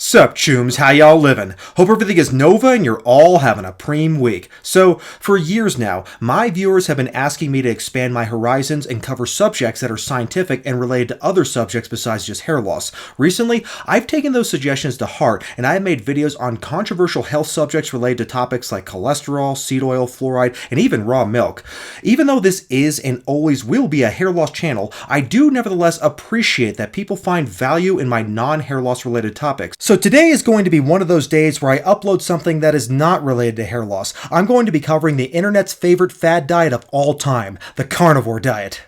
Sup, chooms, how y'all living? Hope everything is Nova and you're all having a preem week. So, for years now, my viewers have been asking me to expand my horizons and cover subjects that are scientific and related to other subjects besides just hair loss. Recently, I've taken those suggestions to heart and I have made videos on controversial health subjects related to topics like cholesterol, seed oil, fluoride, and even raw milk. Even though this is and always will be a hair loss channel, I do nevertheless appreciate that people find value in my non-hair loss related topics. So today is going to be one of those days where I upload something that is not related to hair loss. I'm going to be covering the internet's favorite fad diet of all time, the carnivore diet.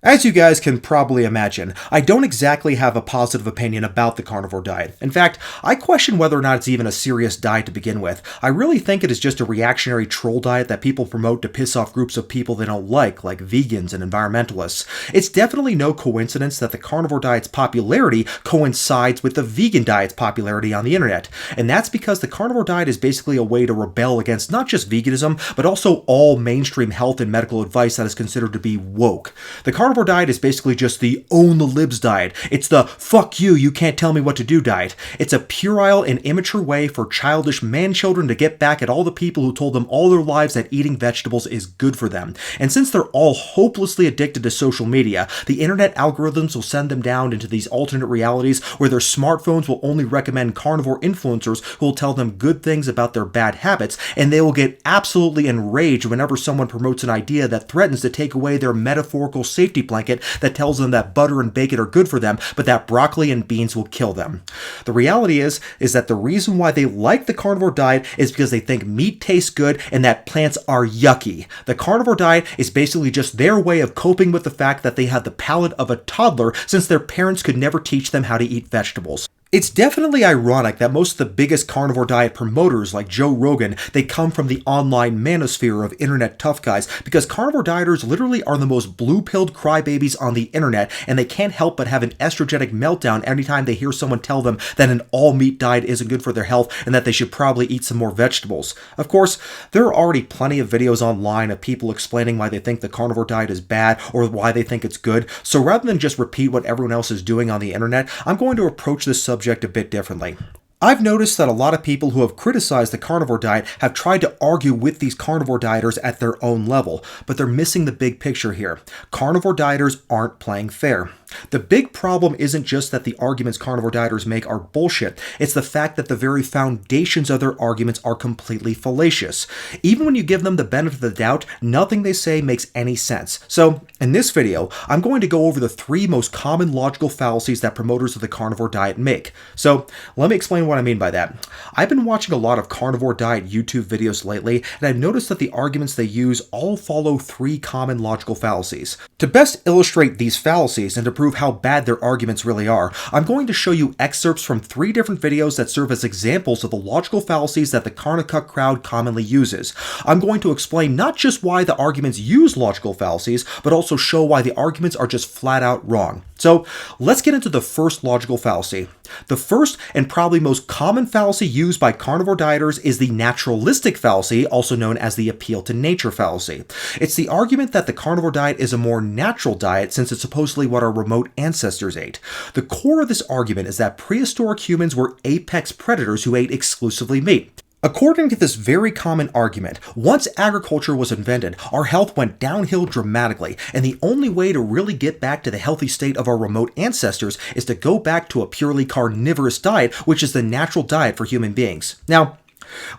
As you guys can probably imagine, I don't exactly have a positive opinion about the carnivore diet. In fact, I question whether or not it's even a serious diet to begin with. I really think it is just a reactionary troll diet that people promote to piss off groups of people they don't like vegans and environmentalists. It's definitely no coincidence that the carnivore diet's popularity coincides with the vegan diet's popularity on the internet. And that's because the carnivore diet is basically a way to rebel against not just veganism, but also all mainstream health and medical advice that is considered to be woke. The carnivore diet is basically just the own the libs diet. It's the fuck you can't tell me what to do diet. It's a puerile and immature way for childish man-children to get back at all the people who told them all their lives that eating vegetables is good for them. And since they're all hopelessly addicted to social media, the internet algorithms will send them down into these alternate realities where their smartphones will only recommend carnivore influencers who will tell them good things about their bad habits, and they will get absolutely enraged whenever someone promotes an idea that threatens to take away their metaphorical safety blanket that tells them that butter and bacon are good for them, but that broccoli and beans will kill them. The reality is that the reason why they like the carnivore diet is because they think meat tastes good and that plants are yucky. The carnivore diet is basically just their way of coping with the fact that they have the palate of a toddler since their parents could never teach them how to eat vegetables. It's definitely ironic that most of the biggest carnivore diet promoters like Joe Rogan, they come from the online manosphere of internet tough guys because carnivore dieters literally are the most blue-pilled crybabies on the internet and they can't help but have an estrogenic meltdown anytime they hear someone tell them that an all-meat diet isn't good for their health and that they should probably eat some more vegetables. Of course, there are already plenty of videos online of people explaining why they think the carnivore diet is bad or why they think it's good, so rather than just repeat what everyone else is doing on the internet, I'm going to approach this subject a bit differently. I've noticed that a lot of people who have criticized the carnivore diet have tried to argue with these carnivore dieters at their own level, but they're missing the big picture here. Carnivore dieters aren't playing fair. The big problem isn't just that the arguments carnivore dieters make are bullshit, it's the fact that the very foundations of their arguments are completely fallacious. Even when you give them the benefit of the doubt, nothing they say makes any sense. So, in this video, I'm going to go over the 3 most common logical fallacies that promoters of the carnivore diet make. So, let me explain what I mean by that. I've been watching a lot of carnivore diet YouTube videos lately, and I've noticed that the arguments they use all follow 3 common logical fallacies. To best illustrate these fallacies and to prove how bad their arguments really are, I'm going to show you excerpts from 3 different videos that serve as examples of the logical fallacies that the Carnicut crowd commonly uses. I'm going to explain not just why the arguments use logical fallacies, but also show why the arguments are just flat out wrong. So, let's get into the first logical fallacy. The first and probably most common fallacy used by carnivore dieters is the naturalistic fallacy, also known as the appeal to nature fallacy. It's the argument that the carnivore diet is a more natural diet since it's supposedly what our remote ancestors ate. The core of this argument is that prehistoric humans were apex predators who ate exclusively meat. According to this very common argument, once agriculture was invented, our health went downhill dramatically, and the only way to really get back to the healthy state of our remote ancestors is to go back to a purely carnivorous diet, which is the natural diet for human beings. Now,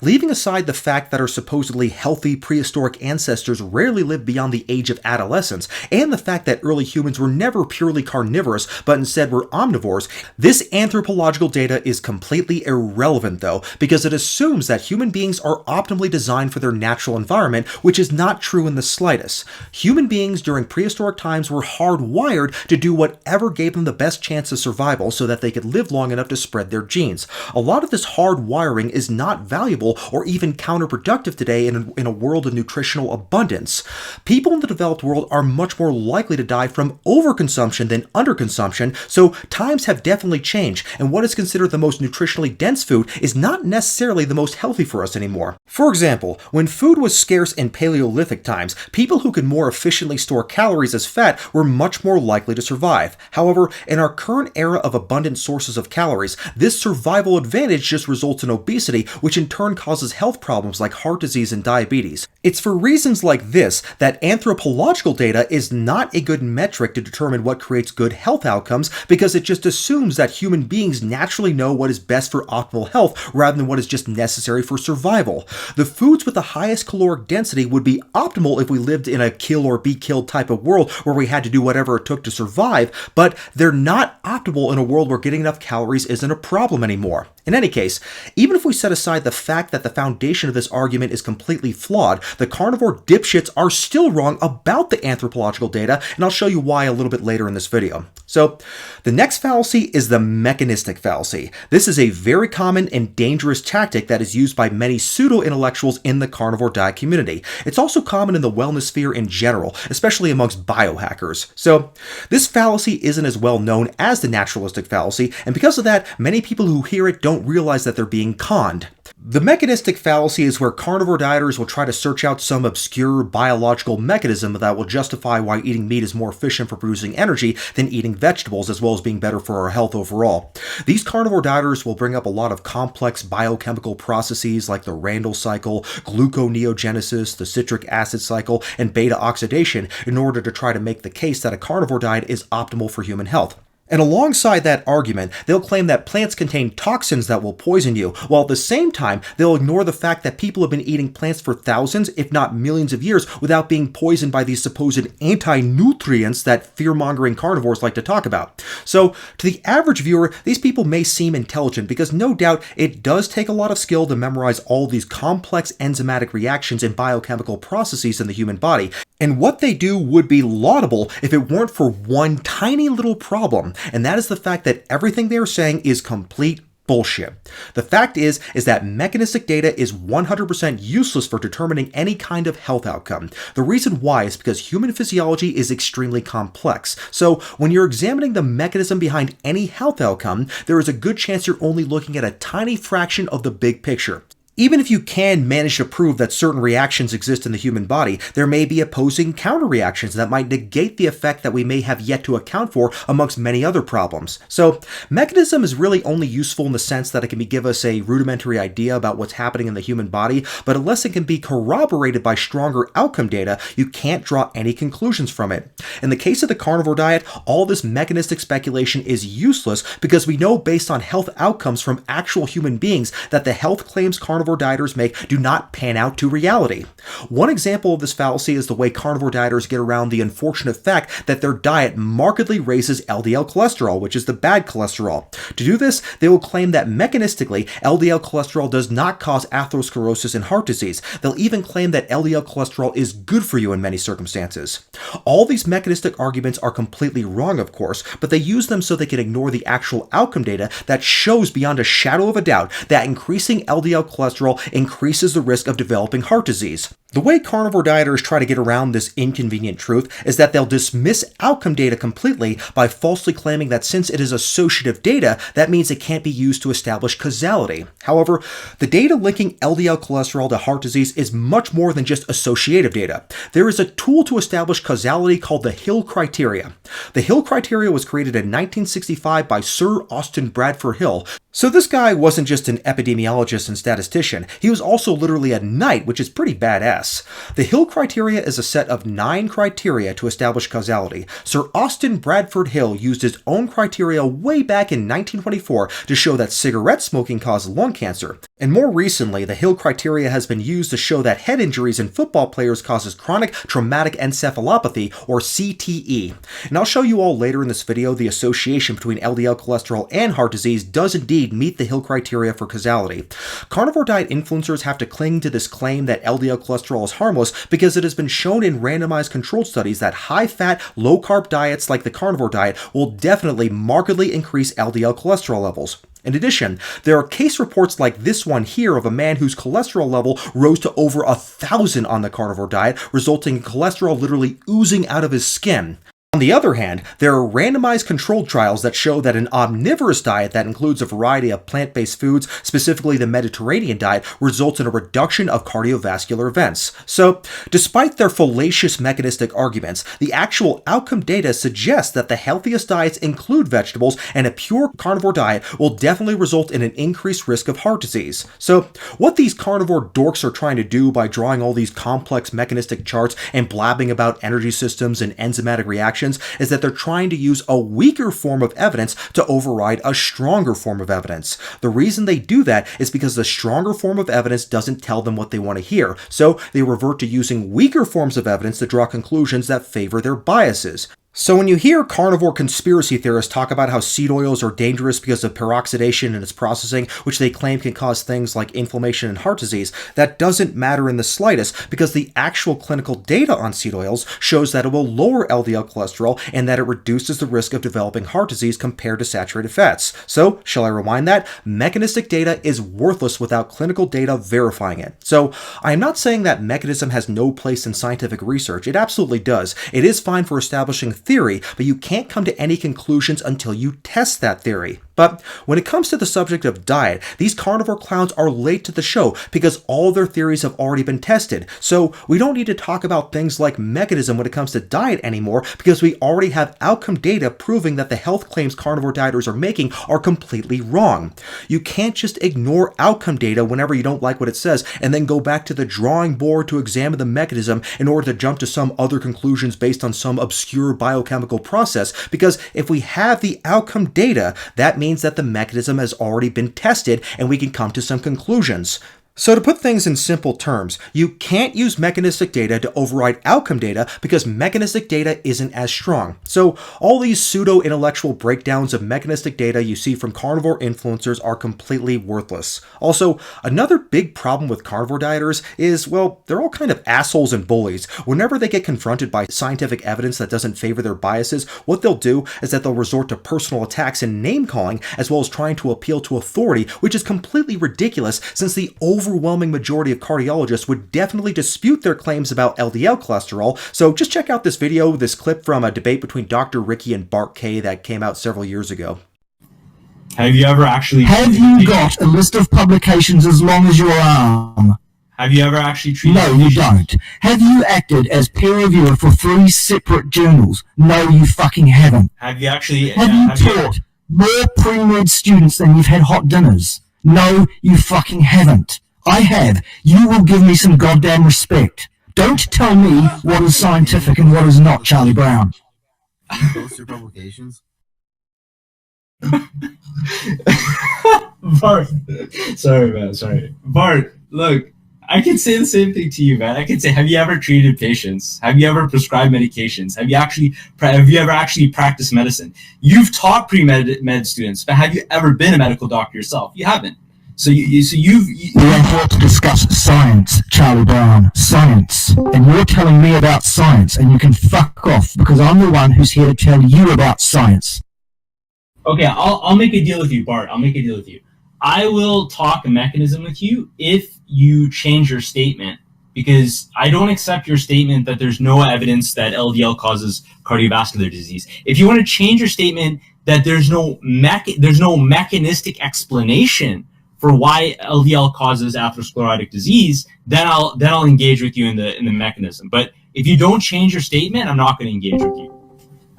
leaving aside the fact that our supposedly healthy prehistoric ancestors rarely lived beyond the age of adolescence, and the fact that early humans were never purely carnivorous, but instead were omnivores, this anthropological data is completely irrelevant though, because it assumes that human beings are optimally designed for their natural environment, which is not true in the slightest. Human beings during prehistoric times were hardwired to do whatever gave them the best chance of survival so that they could live long enough to spread their genes. A lot of this hardwiring is not valid valuable or even counterproductive today in a world of nutritional abundance. People in the developed world are much more likely to die from overconsumption than underconsumption, so times have definitely changed, and what is considered the most nutritionally dense food is not necessarily the most healthy for us anymore. For example, when food was scarce in Paleolithic times, people who could more efficiently store calories as fat were much more likely to survive. However, in our current era of abundant sources of calories, this survival advantage just results in obesity, which in turn causes health problems like heart disease and diabetes. It's for reasons like this that anthropological data is not a good metric to determine what creates good health outcomes, because it just assumes that human beings naturally know what is best for optimal health rather than what is just necessary for survival. The foods with the highest caloric density would be optimal if we lived in a kill or be killed type of world where we had to do whatever it took to survive, but they're not optimal in a world where getting enough calories isn't a problem anymore. In any case, even if we set aside the fact that the foundation of this argument is completely flawed, the carnivore dipshits are still wrong about the anthropological data, and I'll show you why a little bit later in this video. So, the next fallacy is the mechanistic fallacy. This is a very common and dangerous tactic that is used by many pseudo-intellectuals in the carnivore diet community. It's also common in the wellness sphere in general, especially amongst biohackers. So, this fallacy isn't as well known as the naturalistic fallacy, and because of that, many people who hear it don't realize that they're being conned. The mechanistic fallacy is where carnivore dieters will try to search out some obscure biological mechanism that will justify why eating meat is more efficient for producing energy than eating vegetables, as well as being better for our health overall. These carnivore dieters will bring up a lot of complex biochemical processes like the Randle cycle, gluconeogenesis, the citric acid cycle, and beta oxidation in order to try to make the case that a carnivore diet is optimal for human health. And alongside that argument, they'll claim that plants contain toxins that will poison you, while at the same time, they'll ignore the fact that people have been eating plants for thousands, if not millions of years, without being poisoned by these supposed anti-nutrients that fear-mongering carnivores like to talk about. So, to the average viewer, these people may seem intelligent because no doubt it does take a lot of skill to memorize all these complex enzymatic reactions and biochemical processes in the human body. And what they do would be laudable if it weren't for one tiny little problem, and that is the fact that everything they are saying is complete bullshit. The fact is that mechanistic data is 100% useless for determining any kind of health outcome. The reason why is because human physiology is extremely complex. So when you're examining the mechanism behind any health outcome, there is a good chance you're only looking at a tiny fraction of the big picture. Even if you can manage to prove that certain reactions exist in the human body, there may be opposing counter-reactions that might negate the effect that we may have yet to account for amongst many other problems. So, mechanism is really only useful in the sense that it can give us a rudimentary idea about what's happening in the human body, but unless it can be corroborated by stronger outcome data, you can't draw any conclusions from it. In the case of the carnivore diet, all this mechanistic speculation is useless because we know based on health outcomes from actual human beings that the health claims carnivore dieters make do not pan out to reality. One example of this fallacy is the way carnivore dieters get around the unfortunate fact that their diet markedly raises LDL cholesterol, which is the bad cholesterol. To do this, they will claim that mechanistically, LDL cholesterol does not cause atherosclerosis and heart disease. They'll even claim that LDL cholesterol is good for you in many circumstances. All these mechanistic arguments are completely wrong, of course, but they use them so they can ignore the actual outcome data that shows beyond a shadow of a doubt that increasing LDL cholesterol increases the risk of developing heart disease. The way carnivore dieters try to get around this inconvenient truth is that they'll dismiss outcome data completely by falsely claiming that since it is associative data, that means it can't be used to establish causality. However, the data linking LDL cholesterol to heart disease is much more than just associative data. There is a tool to establish causality called the Hill criteria. The Hill criteria was created in 1965 by Sir Austin Bradford Hill. So this guy wasn't just an epidemiologist and statistician, he was also literally a knight, which is pretty badass. The Hill criteria is a set of 9 criteria to establish causality. Sir Austin Bradford Hill used his own criteria way back in 1924 to show that cigarette smoking caused lung cancer. And more recently, the Hill criteria has been used to show that head injuries in football players causes chronic traumatic encephalopathy, or CTE. And I'll show you all later in this video the association between LDL cholesterol and heart disease does indeed meet the Hill criteria for causality. Carnivore diet influencers have to cling to this claim that LDL cholesterol is harmless because it has been shown in randomized controlled studies that high-fat, low-carb diets like the carnivore diet will definitely markedly increase LDL cholesterol levels. In addition, there are case reports like this one here of a man whose cholesterol level rose to over 1,000 on the carnivore diet, resulting in cholesterol literally oozing out of his skin. On the other hand, there are randomized controlled trials that show that an omnivorous diet that includes a variety of plant-based foods, specifically the Mediterranean diet, results in a reduction of cardiovascular events. So, despite their fallacious mechanistic arguments, the actual outcome data suggests that the healthiest diets include vegetables, and a pure carnivore diet will definitely result in an increased risk of heart disease. So, what these carnivore dorks are trying to do by drawing all these complex mechanistic charts and blabbing about energy systems and enzymatic reactions is that they're trying to use a weaker form of evidence to override a stronger form of evidence. The reason they do that is because the stronger form of evidence doesn't tell them what they want to hear, so they revert to using weaker forms of evidence to draw conclusions that favor their biases. So when you hear carnivore conspiracy theorists talk about how seed oils are dangerous because of peroxidation and its processing, which they claim can cause things like inflammation and heart disease, that doesn't matter in the slightest because the actual clinical data on seed oils shows that it will lower LDL cholesterol and that it reduces the risk of developing heart disease compared to saturated fats. So, shall I rewind that? Mechanistic data is worthless without clinical data verifying it. So, I'm not saying that mechanism has no place in scientific research. It absolutely does. It is fine for establishing theory, but you can't come to any conclusions until you test that theory. But when it comes to the subject of diet, these carnivore clowns are late to the show because all their theories have already been tested. So we don't need to talk about things like mechanism when it comes to diet anymore because we already have outcome data proving that the health claims carnivore dieters are making are completely wrong. You can't just ignore outcome data whenever you don't like what it says and then go back to the drawing board to examine the mechanism in order to jump to some other conclusions based on some obscure biochemical process, because if we have the outcome data, that means that the mechanism has already been tested and we can come to some conclusions. So to put things in simple terms, you can't use mechanistic data to override outcome data because mechanistic data isn't as strong. So all these pseudo-intellectual breakdowns of mechanistic data you see from carnivore influencers are completely worthless. Also, another big problem with carnivore dieters is, well, they're all kind of assholes and bullies. Whenever they get confronted by scientific evidence that doesn't favor their biases, what they'll do is that they'll resort to personal attacks and name-calling, as well as trying to appeal to authority, which is completely ridiculous since the overwhelming majority of cardiologists would definitely dispute their claims about LDL cholesterol. So just check out this video, this clip from a debate between Dr. Ricky and Bart K that came out several years ago. Have you ever actually... Have you got a list of publications as long as your arm? Have you ever actually treated... No, you don't. Have you acted as peer reviewer for 3 separate journals? No, you fucking haven't. Have you actually... Have you taught more pre-med students than you've had hot dinners? No, you fucking haven't. I have. You will give me some goddamn respect. Don't tell me what is scientific and what is not, Charlie Brown. Post your publications. Bart, sorry man, sorry. Bart, look, I can say the same thing to you, man. I can say, have you ever treated patients? Have you ever prescribed medications? Have you ever actually practiced medicine? You've taught pre-med students, but have you ever been a medical doctor yourself? You haven't. So you've... We are here to discuss science, Charlie Brown. Science. And you're telling me about science, and you can fuck off, because I'm the one who's here to tell you about science. Okay, I'll make a deal with you, Bart. I'll make a deal with you. I will talk a mechanism with you if you change your statement, because I don't accept your statement that there's no evidence that LDL causes cardiovascular disease. If you want to change your statement that there's no mechanistic explanation for why LDL causes atherosclerotic disease, then I'll engage with you in the mechanism. But if you don't change your statement, I'm not going to engage with you.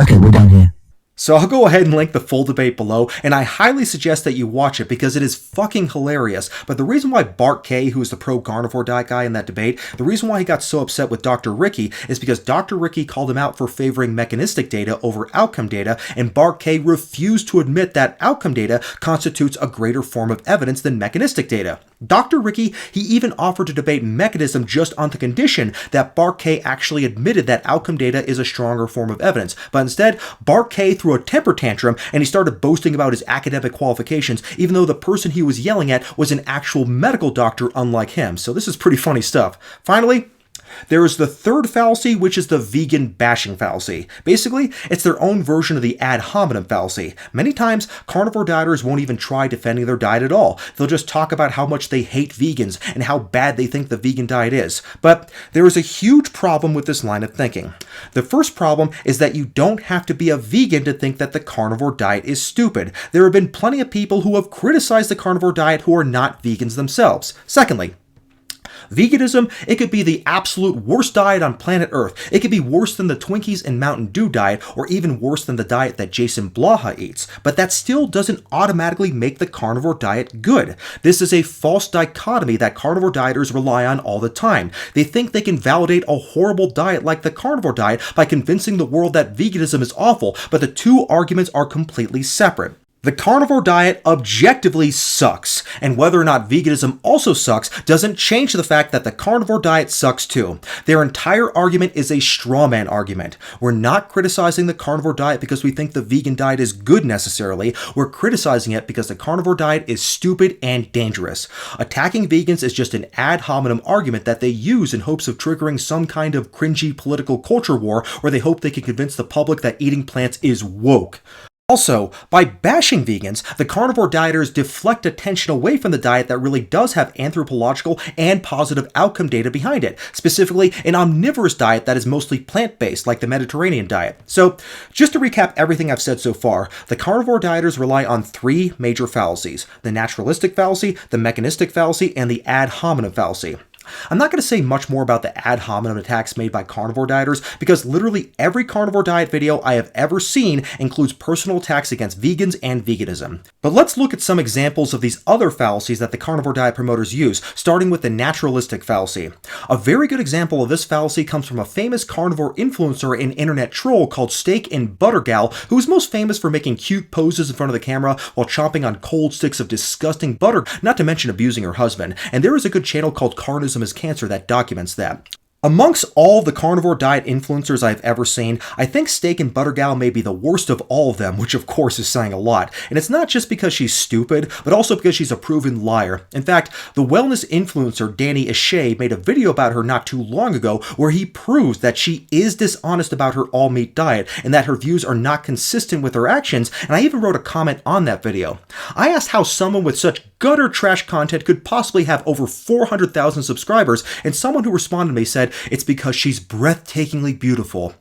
Okay, we're done here. So I'll go ahead and link the full debate below, and I highly suggest that you watch it because it is fucking hilarious. But the reason why Bart K, who is the pro-carnivore diet guy in that debate, the reason why he got so upset with Dr. Ricky is because Dr. Ricky called him out for favoring mechanistic data over outcome data, and Bart K refused to admit that outcome data constitutes a greater form of evidence than mechanistic data. Dr. Ricky, he even offered to debate mechanism just on the condition that Bart K actually admitted that outcome data is a stronger form of evidence. But instead, Bart K threw a temper tantrum and he started boasting about his academic qualifications, even though the person he was yelling at was an actual medical doctor unlike him. So this is pretty funny stuff. Finally, There is the third fallacy, which is the vegan bashing fallacy. Basically, it's their own version of the ad hominem fallacy. Many times, carnivore dieters won't even try defending their diet at all. They'll just talk about how much they hate vegans and how bad they think the vegan diet is. But there is a huge problem with this line of thinking. The first problem is that you don't have to be a vegan to think that the carnivore diet is stupid. There have been plenty of people who have criticized the carnivore diet who are not vegans themselves. Secondly, veganism, it could be the absolute worst diet on planet Earth. It could be worse than the Twinkies and Mountain Dew diet, or even worse than the diet that Jason Blaha eats. But that still doesn't automatically make the carnivore diet good. This is a false dichotomy that carnivore dieters rely on all the time. They think they can validate a horrible diet like the carnivore diet by convincing the world that veganism is awful, but the two arguments are completely separate. The carnivore diet objectively sucks, and whether or not veganism also sucks doesn't change the fact that the carnivore diet sucks too. Their entire argument is a straw man argument. We're not criticizing the carnivore diet because we think the vegan diet is good necessarily. We're criticizing it because the carnivore diet is stupid and dangerous. Attacking vegans is just an ad hominem argument that they use in hopes of triggering some kind of cringy political culture war where they hope they can convince the public that eating plants is woke. Also, by bashing vegans, the carnivore dieters deflect attention away from the diet that really does have anthropological and positive outcome data behind it, specifically an omnivorous diet that is mostly plant-based, like the Mediterranean diet. So, just to recap everything I've said so far, the carnivore dieters rely on three major fallacies: the naturalistic fallacy, the mechanistic fallacy, and the ad hominem fallacy. I'm not going to say much more about the ad hominem attacks made by carnivore dieters because literally every carnivore diet video I have ever seen includes personal attacks against vegans and veganism. But let's look at some examples of these other fallacies that the carnivore diet promoters use, starting with the naturalistic fallacy. A very good example of this fallacy comes from a famous carnivore influencer and internet troll called Steak and Butter Gal, who is most famous for making cute poses in front of the camera while chomping on cold sticks of disgusting butter, not to mention abusing her husband. And there is a good channel called Carnism is Cancer that documents that. Amongst all the carnivore diet influencers I've ever seen, I think Steak and Butter Gal may be the worst of all of them, which of course is saying a lot. And it's not just because she's stupid, but also because she's a proven liar. In fact, the wellness influencer Jeney V made a video about her not too long ago where he proves that she is dishonest about her all-meat diet and that her views are not consistent with her actions, and I even wrote a comment on that video. I asked how someone with such gutter trash content could possibly have over 400,000 subscribers, and someone who responded to me said, "It's because she's breathtakingly beautiful."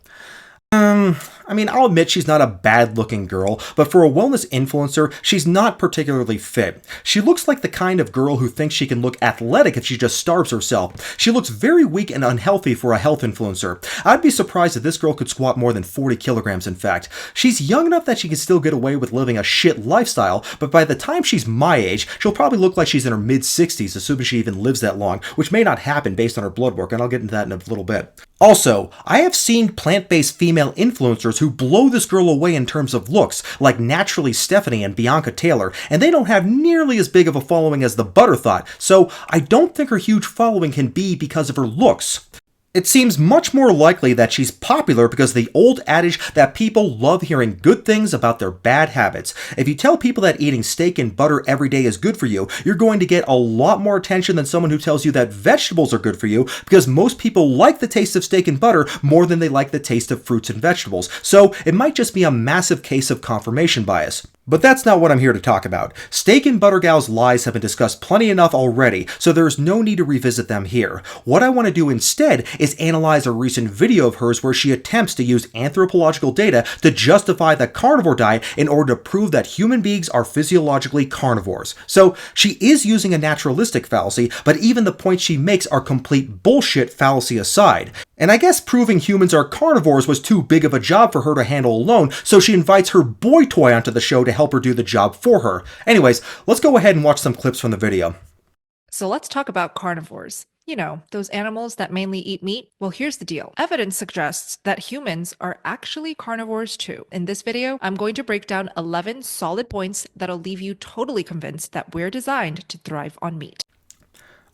I'll admit she's not a bad-looking girl, but for a wellness influencer, she's not particularly fit. She looks like the kind of girl who thinks she can look athletic if she just starves herself. She looks very weak and unhealthy for a health influencer. I'd be surprised if this girl could squat more than 40 kilograms, in fact. She's young enough that she can still get away with living a shit lifestyle, but by the time she's my age, she'll probably look like she's in her mid-60s, assuming she even lives that long, which may not happen based on her blood work, and I'll get into that in a little bit. Also, I have seen plant-based female influencers who blow this girl away in terms of looks, like Naturally Stephanie and Bianca Taylor, and they don't have nearly as big of a following as the Butter thought, so I don't think her huge following can be because of her looks. It seems much more likely that she's popular because of the old adage that people love hearing good things about their bad habits. If you tell people that eating steak and butter every day is good for you, you're going to get a lot more attention than someone who tells you that vegetables are good for you, because most people like the taste of steak and butter more than they like the taste of fruits and vegetables. So it might just be a massive case of confirmation bias. But that's not what I'm here to talk about. Steak and Butter Gal's lies have been discussed plenty enough already, so there's no need to revisit them here. What I want to do instead is analyze a recent video of hers where she attempts to use anthropological data to justify the carnivore diet in order to prove that human beings are physiologically carnivores. So she is using a naturalistic fallacy, but even the points she makes are complete bullshit, fallacy aside. And I guess proving humans are carnivores was too big of a job for her to handle alone, so she invites her boy toy onto the show to help her do the job for her. Anyways, let's go ahead and watch some clips from the video. So let's talk about carnivores. You know, those animals that mainly eat meat? Well, here's the deal. Evidence suggests that humans are actually carnivores too. In this video, I'm going to break down 11 solid points that'll leave you totally convinced that we're designed to thrive on meat.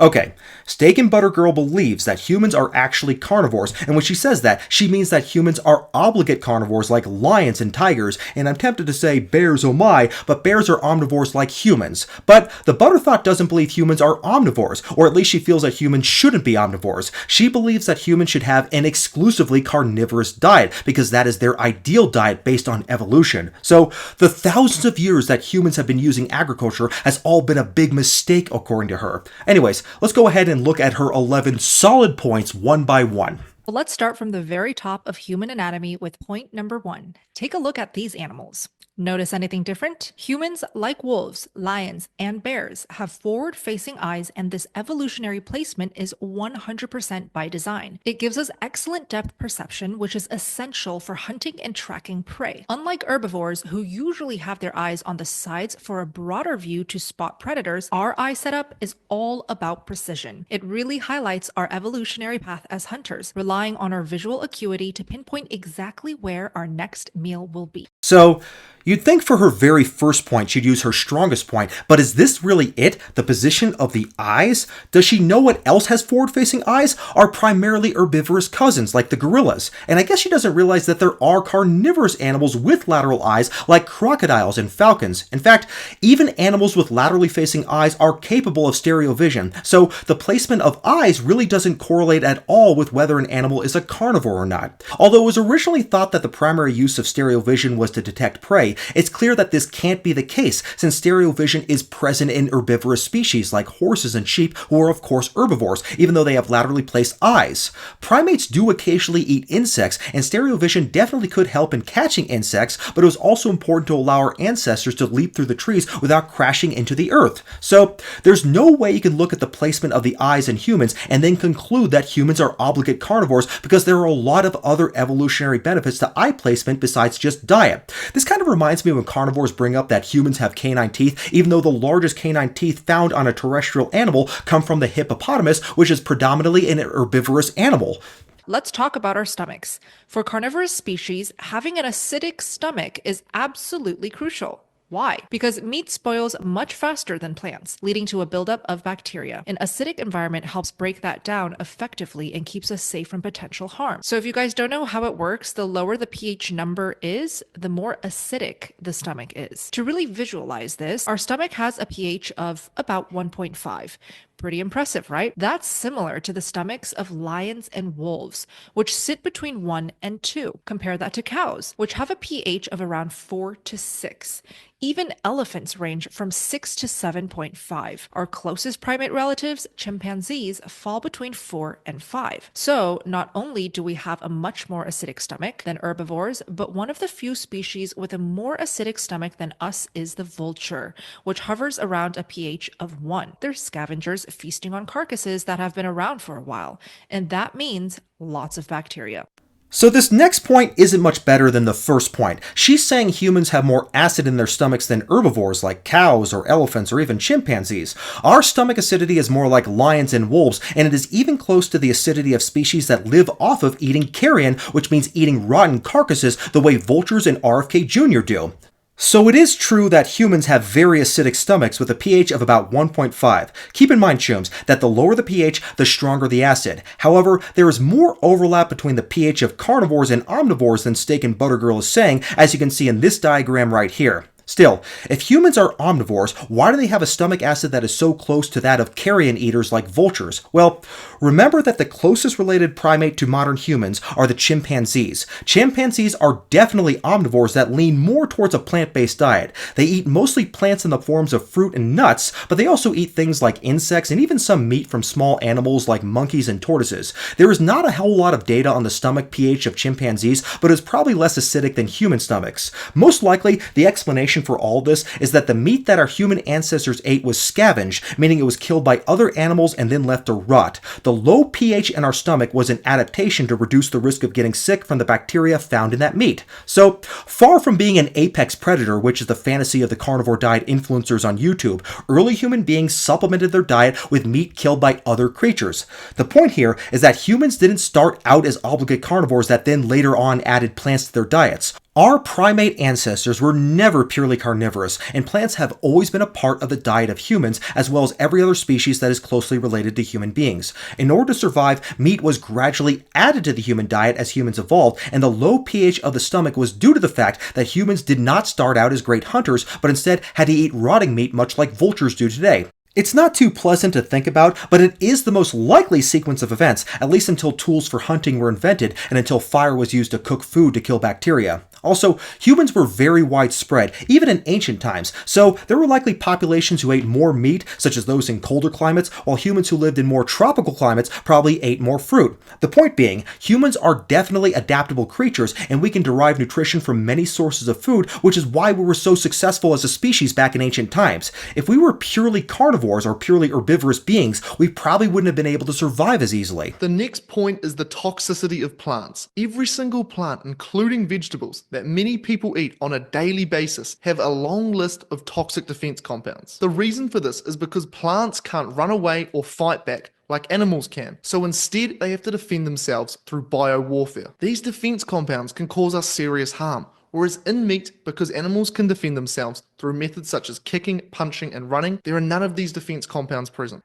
Okay, Steak and Butter Girl believes that humans are actually carnivores, and when she says that, she means that humans are obligate carnivores like lions and tigers, and I'm tempted to say bears oh my, but bears are omnivores like humans. But the Butterthought doesn't believe humans are omnivores, or at least she feels that humans shouldn't be omnivores. She believes that humans should have an exclusively carnivorous diet, because that is their ideal diet based on evolution. So, the thousands of years that humans have been using agriculture has all been a big mistake, according to her. Anyways, let's go ahead and look at her 11 solid points one by one. Well, let's start from the very top of human anatomy with point number 1. Take a look at these animals. Notice anything different? Humans, like wolves, lions, and bears, have forward-facing eyes, and this evolutionary placement is 100% by design. It gives us excellent depth perception, which is essential for hunting and tracking prey. Unlike herbivores, who usually have their eyes on the sides for a broader view to spot predators, our eye setup is all about precision. It really highlights our evolutionary path as hunters, relying on our visual acuity to pinpoint exactly where our next meal will be. So, you'd think for her very first point she'd use her strongest point, but is this really it? The position of the eyes? Does she know what else has forward-facing eyes? Are primarily herbivorous cousins like the gorillas. And I guess she doesn't realize that there are carnivorous animals with lateral eyes like crocodiles and falcons. In fact, even animals with laterally facing eyes are capable of stereo vision, so the placement of eyes really doesn't correlate at all with whether an animal is a carnivore or not. Although it was originally thought that the primary use of stereo vision was to detect prey, it's clear that this can't be the case, since stereo vision is present in herbivorous species like horses and sheep, who are of course herbivores, even though they have laterally placed eyes. Primates do occasionally eat insects, and stereo vision definitely could help in catching insects, but it was also important to allow our ancestors to leap through the trees without crashing into the earth. So, there's no way you can look at the placement of the eyes in humans and then conclude that humans are obligate carnivores, because there are a lot of other evolutionary benefits to eye placement besides just diet. This kind of reminds me when carnivores bring up that humans have canine teeth, even though the largest canine teeth found on a terrestrial animal come from the hippopotamus, which is predominantly an herbivorous animal. Let's talk about our stomachs. For carnivorous species, having an acidic stomach is absolutely crucial. Why? Because meat spoils much faster than plants, leading to a buildup of bacteria. An acidic environment helps break that down effectively and keeps us safe from potential harm. So if you guys don't know how it works, the lower the pH number is, the more acidic the stomach is. To really visualize this, our stomach has a pH of about 1.5. Pretty impressive, right? That's similar to the stomachs of lions and wolves, which sit between 1 and 2. Compare that to cows, which have a pH of around 4 to 6. Even elephants range from 6 to 7.5. Our closest primate relatives, chimpanzees, fall between 4 and 5. So, not only do we have a much more acidic stomach than herbivores, but one of the few species with a more acidic stomach than us is the vulture, which hovers around a pH of 1. They're scavengers feasting on carcasses that have been around for a while, and that means lots of bacteria. So this next point isn't much better than the first point. She's saying humans have more acid in their stomachs than herbivores like cows or elephants or even chimpanzees. Our stomach acidity is more like lions and wolves, and it is even close to the acidity of species that live off of eating carrion, which means eating rotten carcasses the way vultures and RFK Jr. do. So it is true that humans have very acidic stomachs with a pH of about 1.5. Keep in mind, chums, that the lower the pH, the stronger the acid. However, there is more overlap between the pH of carnivores and omnivores than Steak and Butter Girl is saying, as you can see in this diagram right here. Still, if humans are omnivores, why do they have a stomach acid that is so close to that of carrion eaters like vultures? Well, remember that the closest related primate to modern humans are the chimpanzees. Chimpanzees are definitely omnivores that lean more towards a plant-based diet. They eat mostly plants in the forms of fruit and nuts, but they also eat things like insects and even some meat from small animals like monkeys and tortoises. There is not a whole lot of data on the stomach pH of chimpanzees, but it's probably less acidic than human stomachs. Most likely, the explanation for all this is that the meat that our human ancestors ate was scavenged, meaning it was killed by other animals and then left to rot. The low pH in our stomach was an adaptation to reduce the risk of getting sick from the bacteria found in that meat. So, far from being an apex predator, which is the fantasy of the carnivore diet influencers on YouTube, early human beings supplemented their diet with meat killed by other creatures. The point here is that humans didn't start out as obligate carnivores that then later on added plants to their diets. Our primate ancestors were never purely carnivorous, and plants have always been a part of the diet of humans, as well as every other species that is closely related to human beings. In order to survive, meat was gradually added to the human diet as humans evolved, and the low pH of the stomach was due to the fact that humans did not start out as great hunters, but instead had to eat rotting meat much like vultures do today. It's not too pleasant to think about, but it is the most likely sequence of events, at least until tools for hunting were invented and until fire was used to cook food to kill bacteria. Also, humans were very widespread, even in ancient times, so there were likely populations who ate more meat, such as those in colder climates, while humans who lived in more tropical climates probably ate more fruit. The point being, humans are definitely adaptable creatures, and we can derive nutrition from many sources of food, which is why we were so successful as a species back in ancient times. If we were purely carnivores or purely herbivorous beings, we probably wouldn't have been able to survive as easily. The next point is the toxicity of plants. Every single plant, including vegetables, that many people eat on a daily basis have a long list of toxic defense compounds. The reason for this is because plants can't run away or fight back like animals can, so instead they have to defend themselves through biowarfare. These defense compounds can cause us serious harm, whereas in meat, because animals can defend themselves through methods such as kicking, punching, and running, there are none of these defense compounds present.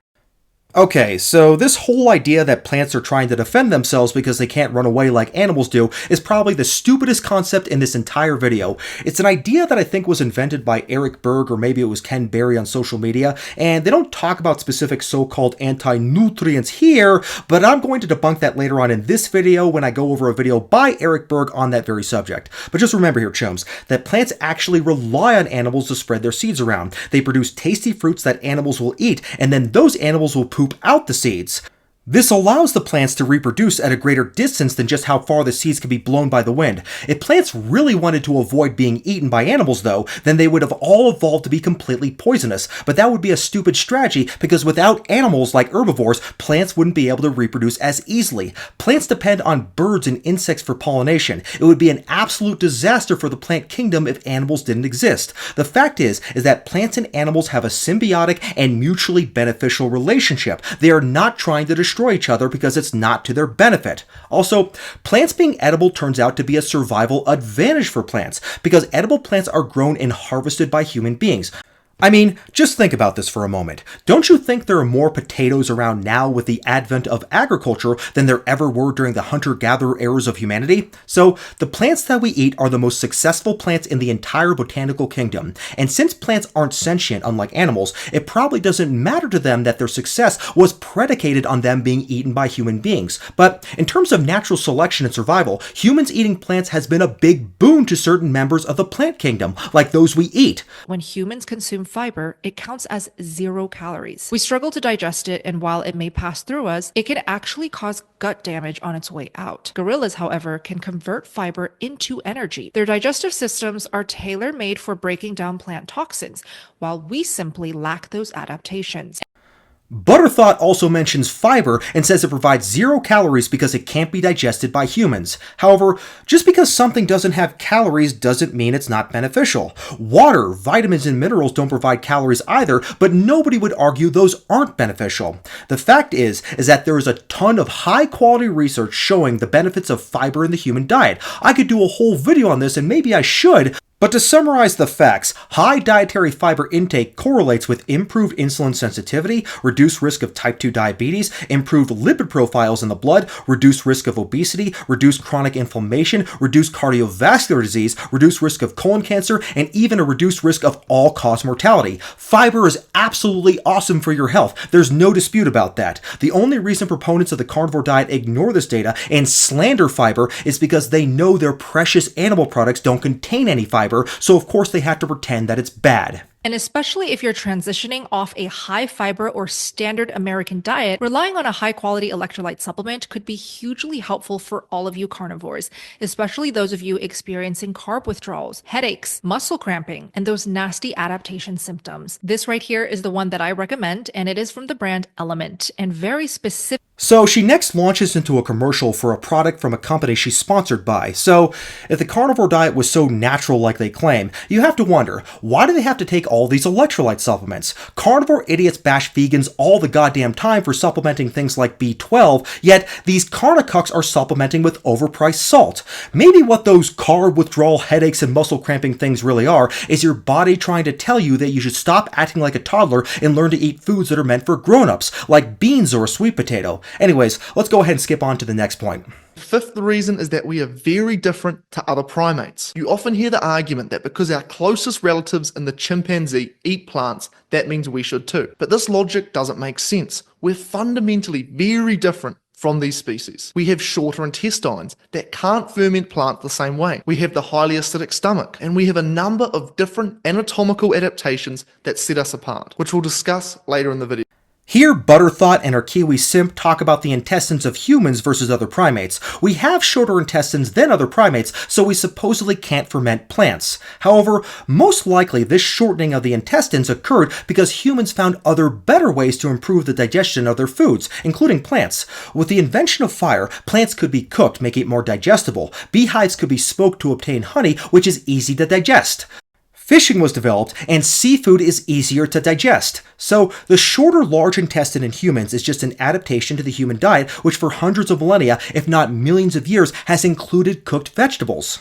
Okay, so this whole idea that plants are trying to defend themselves because they can't run away like animals do is probably the stupidest concept in this entire video. It's an idea that I think was invented by Eric Berg, or maybe it was Ken Berry on social media, and they don't talk about specific so-called anti-nutrients here, but I'm going to debunk that later on in this video when I go over a video by Eric Berg on that very subject. But just remember here, chums, that plants actually rely on animals to spread their seeds around. They produce tasty fruits that animals will eat, and then those animals will poop out the seeds. This allows the plants to reproduce at a greater distance than just how far the seeds can be blown by the wind. If plants really wanted to avoid being eaten by animals, though, then they would have all evolved to be completely poisonous. But that would be a stupid strategy, because without animals like herbivores, plants wouldn't be able to reproduce as easily. Plants depend on birds and insects for pollination. It would be an absolute disaster for the plant kingdom if animals didn't exist. The fact is that plants and animals have a symbiotic and mutually beneficial relationship. They are not trying to destroy each other because it's not to their benefit. Also, plants being edible turns out to be a survival advantage for plants, because edible plants are grown and harvested by human beings. I mean, just think about this for a moment. Don't you think there are more potatoes around now with the advent of agriculture than there ever were during the hunter-gatherer eras of humanity? So, the plants that we eat are the most successful plants in the entire botanical kingdom. And since plants aren't sentient, unlike animals, it probably doesn't matter to them that their success was predicated on them being eaten by human beings. But in terms of natural selection and survival, humans eating plants has been a big boon to certain members of the plant kingdom, like those we eat. When humans consume fiber, it counts as 0 calories. We struggle to digest it, and while it may pass through us, it can actually cause gut damage on its way out. Gorillas, however, can convert fiber into energy. Their digestive systems are tailor-made for breaking down plant toxins, while we simply lack those adaptations. Butterthought also mentions fiber and says it provides 0 calories because it can't be digested by humans. However, just because something doesn't have calories doesn't mean it's not beneficial. Water, vitamins, and minerals don't provide calories either, but nobody would argue those aren't beneficial. The fact is that there is a ton of high-quality research showing the benefits of fiber in the human diet. I could do a whole video on this, and maybe I should. But to summarize the facts, high dietary fiber intake correlates with improved insulin sensitivity, reduced risk of type 2 diabetes, improved lipid profiles in the blood, reduced risk of obesity, reduced chronic inflammation, reduced cardiovascular disease, reduced risk of colon cancer, and even a reduced risk of all-cause mortality. Fiber is absolutely awesome for your health. There's no dispute about that. The only reason proponents of the carnivore diet ignore this data and slander fiber is because they know their precious animal products don't contain any fiber, so of course they have to pretend that it's bad. And especially if you're transitioning off a high fiber or standard American diet, relying on a high quality electrolyte supplement could be hugely helpful for all of you carnivores, especially those of you experiencing carb withdrawals, headaches, muscle cramping, and those nasty adaptation symptoms. This right here is the one that I recommend, and it is from the brand Element, and very specific. So she next launches into a commercial for a product from a company she's sponsored by. So if the carnivore diet was so natural like they claim, you have to wonder, why do they have to take all all these electrolyte supplements. Carnivore idiots bash vegans all the goddamn time for supplementing things like B12, yet these carnicucks are supplementing with overpriced salt. Maybe what those carb withdrawal headaches and muscle cramping things really are is your body trying to tell you that you should stop acting like a toddler and learn to eat foods that are meant for grown-ups, like beans or a sweet potato. Anyways, let's go ahead and skip on to the next point. Fifth reason is that we are very different to other primates. You often hear the argument that because our closest relatives in the chimpanzee eat plants, that means we should too. But this logic doesn't make sense. We're fundamentally very different from these species. We have shorter intestines that can't ferment plants the same way. We have the highly acidic stomach, and we have a number of different anatomical adaptations that set us apart, which we'll discuss later in the video. Here, Butterthought and our Kiwi Simp talk about the intestines of humans versus other primates. We have shorter intestines than other primates, so we supposedly can't ferment plants. However, most likely this shortening of the intestines occurred because humans found other better ways to improve the digestion of their foods, including plants. With the invention of fire, plants could be cooked, making it more digestible. Beehives could be smoked to obtain honey, which is easy to digest. Fishing was developed, and seafood is easier to digest. So, the shorter large intestine in humans is just an adaptation to the human diet, which for hundreds of millennia, if not millions of years, has included cooked vegetables.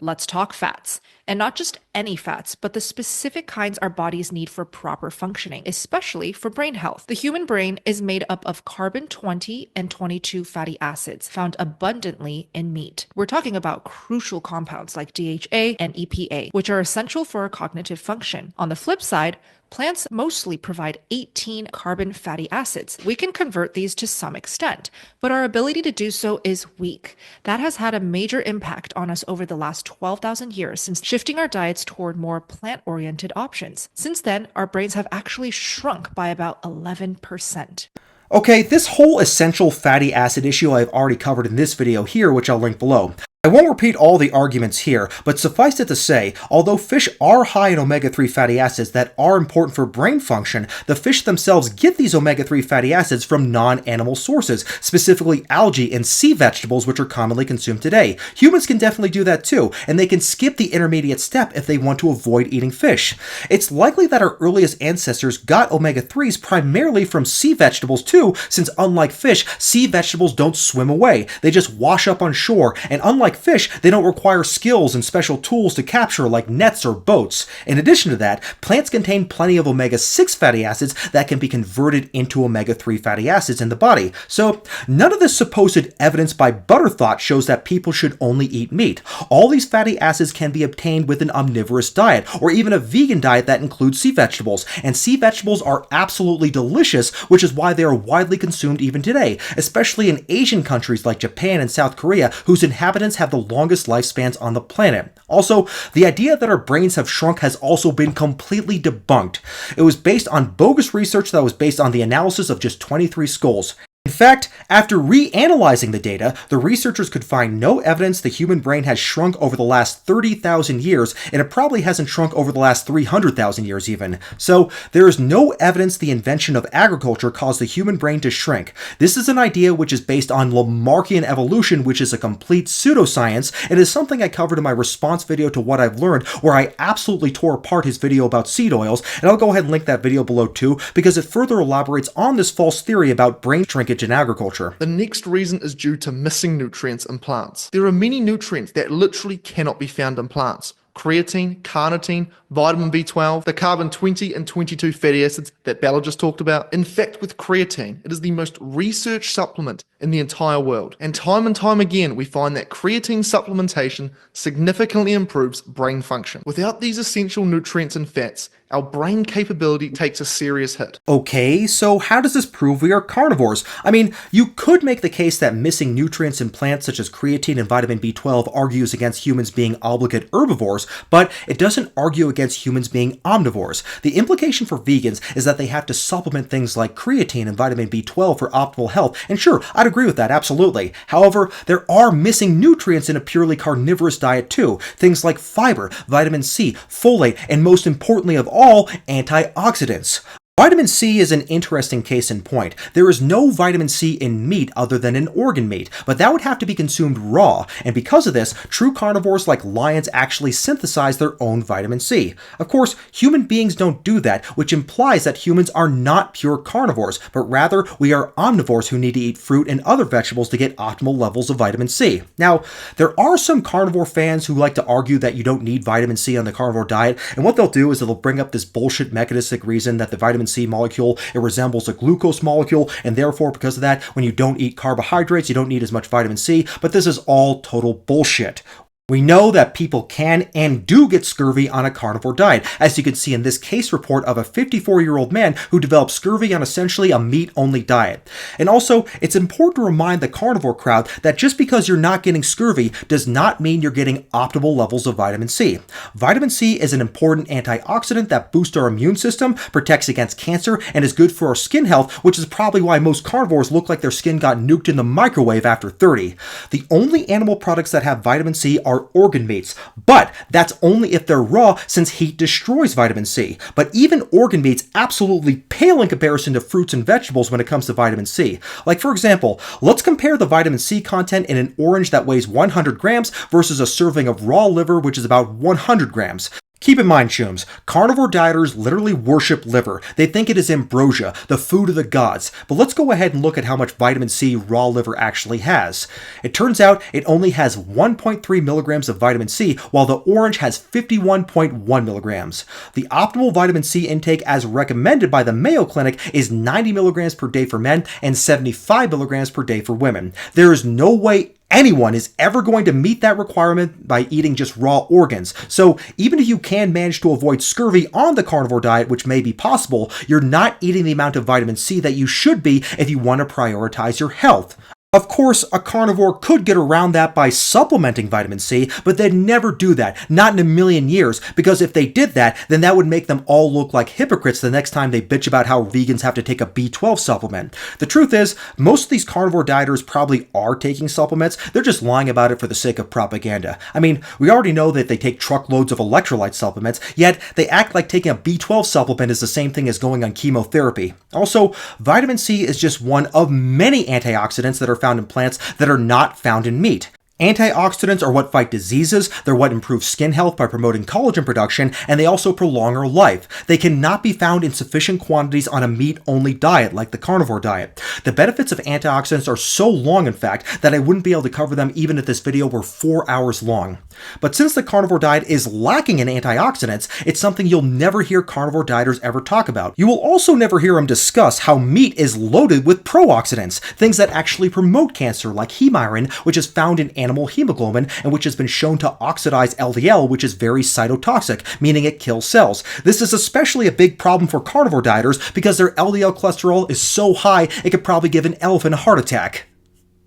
Let's talk fats. And not just any fats, but the specific kinds our bodies need for proper functioning, especially for brain health. The human brain is made up of carbon 20 and 22 fatty acids found abundantly in meat. We're talking about crucial compounds like DHA and EPA, which are essential for our cognitive function. On the flip side, plants mostly provide 18 carbon fatty acids. We can convert these to some extent, but our ability to do so is weak. That has had a major impact on us over the last 12,000 years since shifting our diets toward more plant-oriented options. Since then, our brains have actually shrunk by about 11%. Okay, this whole essential fatty acid issue I've already covered in this video here, which I'll link below. I won't repeat all the arguments here, but suffice it to say, although fish are high in omega-3 fatty acids that are important for brain function, the fish themselves get these omega-3 fatty acids from non-animal sources, specifically algae and sea vegetables, which are commonly consumed today. Humans can definitely do that too, and they can skip the intermediate step if they want to avoid eating fish. It's likely that our earliest ancestors got omega-3s primarily from sea vegetables too, since unlike fish, sea vegetables don't swim away. They just wash up on shore, and unlike fish, they don't require skills and special tools to capture like nets or boats. In addition to that, plants contain plenty of omega-6 fatty acids that can be converted into omega-3 fatty acids in the body. So none of this supposed evidence by Butterthought shows that people should only eat meat. All these fatty acids can be obtained with an omnivorous diet or even a vegan diet that includes sea vegetables. And sea vegetables are absolutely delicious, which is why they are widely consumed even today, especially in Asian countries like Japan and South Korea, whose inhabitants have the longest lifespans on the planet. Also, the idea that our brains have shrunk has also been completely debunked. It was based on bogus research that was based on the analysis of just 23 skulls. In fact, after reanalyzing the data, the researchers could find no evidence the human brain has shrunk over the last 30,000 years, and it probably hasn't shrunk over the last 300,000 years even. So, there is no evidence the invention of agriculture caused the human brain to shrink. This is an idea which is based on Lamarckian evolution, which is a complete pseudoscience, and is something I covered in my response video to What I've Learned, where I absolutely tore apart his video about seed oils, and I'll go ahead and link that video below too, because it further elaborates on this false theory about brain shrinkage in agriculture. The next reason is due to missing nutrients in plants. There are many nutrients that literally cannot be found in plants. Creatine, carnitine, vitamin B12, the carbon 20 and 22 fatty acids that Balla just talked about. In fact, with creatine, it is the most researched supplement in the entire world. And time again, we find that creatine supplementation significantly improves brain function. Without these essential nutrients and fats, our brain capability takes a serious hit. Okay, so how does this prove we are carnivores? I mean, you could make the case that missing nutrients in plants such as creatine and vitamin B12 argues against humans being obligate herbivores, but it doesn't argue against humans being omnivores. The implication for vegans is that they have to supplement things like creatine and vitamin B12 for optimal health, and sure, I'd agree with that, absolutely. However, there are missing nutrients in a purely carnivorous diet too, things like fiber, vitamin C, folate, and most importantly of all, antioxidants. Vitamin C is an interesting case in point. There is no vitamin C in meat other than in organ meat, but that would have to be consumed raw, and because of this, true carnivores like lions actually synthesize their own vitamin C. Of course, human beings don't do that, which implies that humans are not pure carnivores, but rather we are omnivores who need to eat fruit and other vegetables to get optimal levels of vitamin C. Now, there are some carnivore fans who like to argue that you don't need vitamin C on the carnivore diet, and what they'll do is they'll bring up this bullshit mechanistic reason that the vitamin C molecule, it resembles a glucose molecule, and therefore because of that, when you don't eat carbohydrates, you don't need as much vitamin C, but this is all total bullshit. We know that people can and do get scurvy on a carnivore diet, as you can see in this case report of a 54-year-old man who developed scurvy on essentially a meat-only diet. And also, it's important to remind the carnivore crowd that just because you're not getting scurvy does not mean you're getting optimal levels of vitamin C. Vitamin C is an important antioxidant that boosts our immune system, protects against cancer, and is good for our skin health, which is probably why most carnivores look like their skin got nuked in the microwave after 30. The only animal products that have vitamin C are organ meats, but that's only if they're raw since heat destroys vitamin C. But even organ meats absolutely pale in comparison to fruits and vegetables when it comes to vitamin C. Like for example, let's compare the vitamin C content in an orange that weighs 100 grams versus a serving of raw liver which is about 100 grams. Keep in mind, chums, carnivore dieters literally worship liver. They think it is ambrosia, the food of the gods. But let's go ahead and look at how much vitamin C raw liver actually has. It turns out it only has 1.3 milligrams of vitamin C, while the orange has 51.1 milligrams. The optimal vitamin C intake as recommended by the Mayo Clinic is 90 milligrams per day for men and 75 milligrams per day for women. There is no way anyone is ever going to meet that requirement by eating just raw organs. So even if you can manage to avoid scurvy on the carnivore diet, which may be possible, you're not eating the amount of vitamin C that you should be if you want to prioritize your health. Of course, a carnivore could get around that by supplementing vitamin C, but they'd never do that, not in a million years, because if they did that, then that would make them all look like hypocrites the next time they bitch about how vegans have to take a B12 supplement. The truth is, most of these carnivore dieters probably are taking supplements, they're just lying about it for the sake of propaganda. I mean, we already know that they take truckloads of electrolyte supplements, yet they act like taking a B12 supplement is the same thing as going on chemotherapy. Also, vitamin C is just one of many antioxidants that are found in plants that are not found in meat. Antioxidants are what fight diseases, they're what improve skin health by promoting collagen production, and they also prolong our life. They cannot be found in sufficient quantities on a meat-only diet like the carnivore diet. The benefits of antioxidants are so long, in fact, that I wouldn't be able to cover them even if this video were 4 hours long. But since the carnivore diet is lacking in antioxidants, it's something you'll never hear carnivore dieters ever talk about. You will also never hear them discuss how meat is loaded with pro-oxidants, things that actually promote cancer like heme iron, which is found in animal hemoglobin and which has been shown to oxidize LDL, which is very cytotoxic, meaning it kills cells. This is especially a big problem for carnivore dieters because their LDL cholesterol is so high it could probably give an elephant a heart attack.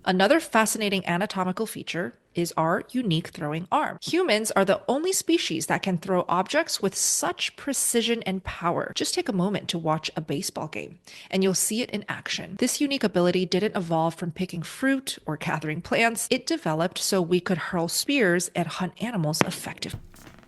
Another fascinating anatomical feature is our unique throwing arm. Humans are the only species that can throw objects with such precision and power. Just take a moment to watch a baseball game, and you'll see it in action. This unique ability didn't evolve from picking fruit or gathering plants. It developed so we could hurl spears and hunt animals effectively.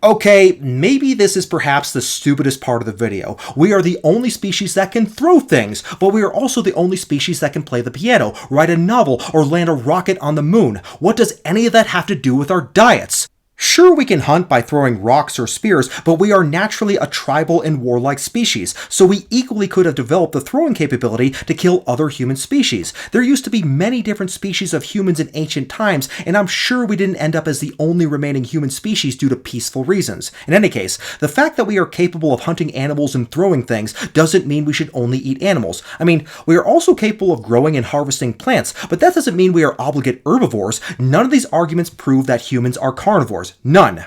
Okay, maybe this is perhaps the stupidest part of the video. We are the only species that can throw things, but we are also the only species that can play the piano, write a novel, or land a rocket on the moon. What does any of that have to do with our diets? Sure, we can hunt by throwing rocks or spears, but we are naturally a tribal and warlike species, so we equally could have developed the throwing capability to kill other human species. There used to be many different species of humans in ancient times, and I'm sure we didn't end up as the only remaining human species due to peaceful reasons. In any case, the fact that we are capable of hunting animals and throwing things doesn't mean we should only eat animals. I mean, we are also capable of growing and harvesting plants, but that doesn't mean we are obligate herbivores. None of these arguments prove that humans are carnivores. None.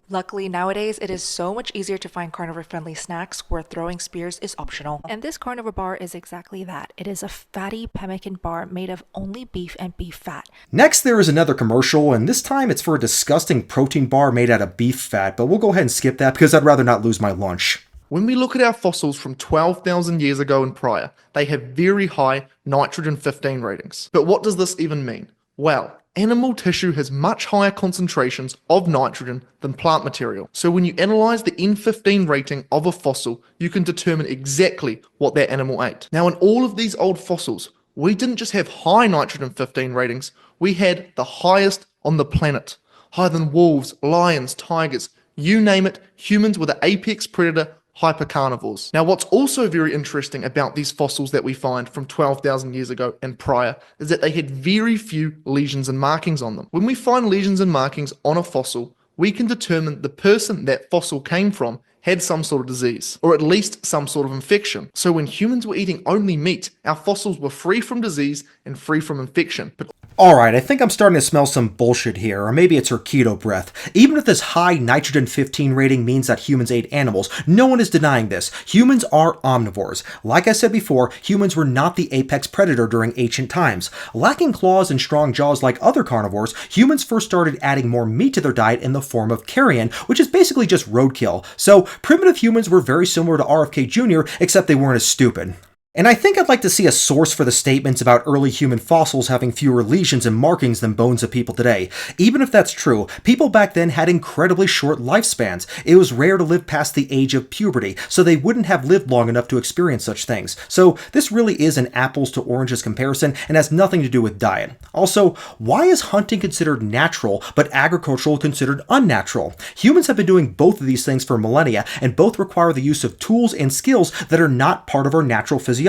Luckily, nowadays, it is so much easier to find carnivore-friendly snacks where throwing spears is optional. And this carnivore bar is exactly that. It is a fatty pemmican bar made of only beef and beef fat. Next, there is another commercial, and this time it's for a disgusting protein bar made out of beef fat, but we'll go ahead and skip that because I'd rather not lose my lunch. When we look at our fossils from 12,000 years ago and prior, they have very high nitrogen 15 ratings. But what does this even mean? Well, Animal tissue has much higher concentrations of nitrogen than plant material. So when you analyze the N15 rating of a fossil, you can determine exactly what that animal ate. Now, in all of these old fossils, we didn't just have high nitrogen 15 ratings, we had the highest on the planet. Higher than wolves, lions, tigers, you name it, humans were the apex predator hypercarnivores. Now, what's also very interesting about these fossils that we find from 12,000 years ago and prior is that they had very few lesions and markings on them. When we find lesions and markings on a fossil, we can determine the person that fossil came from had some sort of disease, or at least some sort of infection. So when humans were eating only meat, our fossils were free from disease and free from infection. But Alright, I think I'm starting to smell some bullshit here, or maybe it's her keto breath. Even if this high nitrogen 15 rating means that humans ate animals, no one is denying this. Humans are omnivores. Like I said before, humans were not the apex predator during ancient times. Lacking claws and strong jaws like other carnivores, humans first started adding more meat to their diet in the form of carrion, which is basically just roadkill. So primitive humans were very similar to RFK Jr., except they weren't as stupid. And I think I'd like to see a source for the statements about early human fossils having fewer lesions and markings than bones of people today. Even if that's true, people back then had incredibly short lifespans. It was rare to live past the age of puberty, so they wouldn't have lived long enough to experience such things. So this really is an apples to oranges comparison and has nothing to do with diet. Also, why is hunting considered natural but agricultural considered unnatural? Humans have been doing both of these things for millennia, and both require the use of tools and skills that are not part of our natural physiology.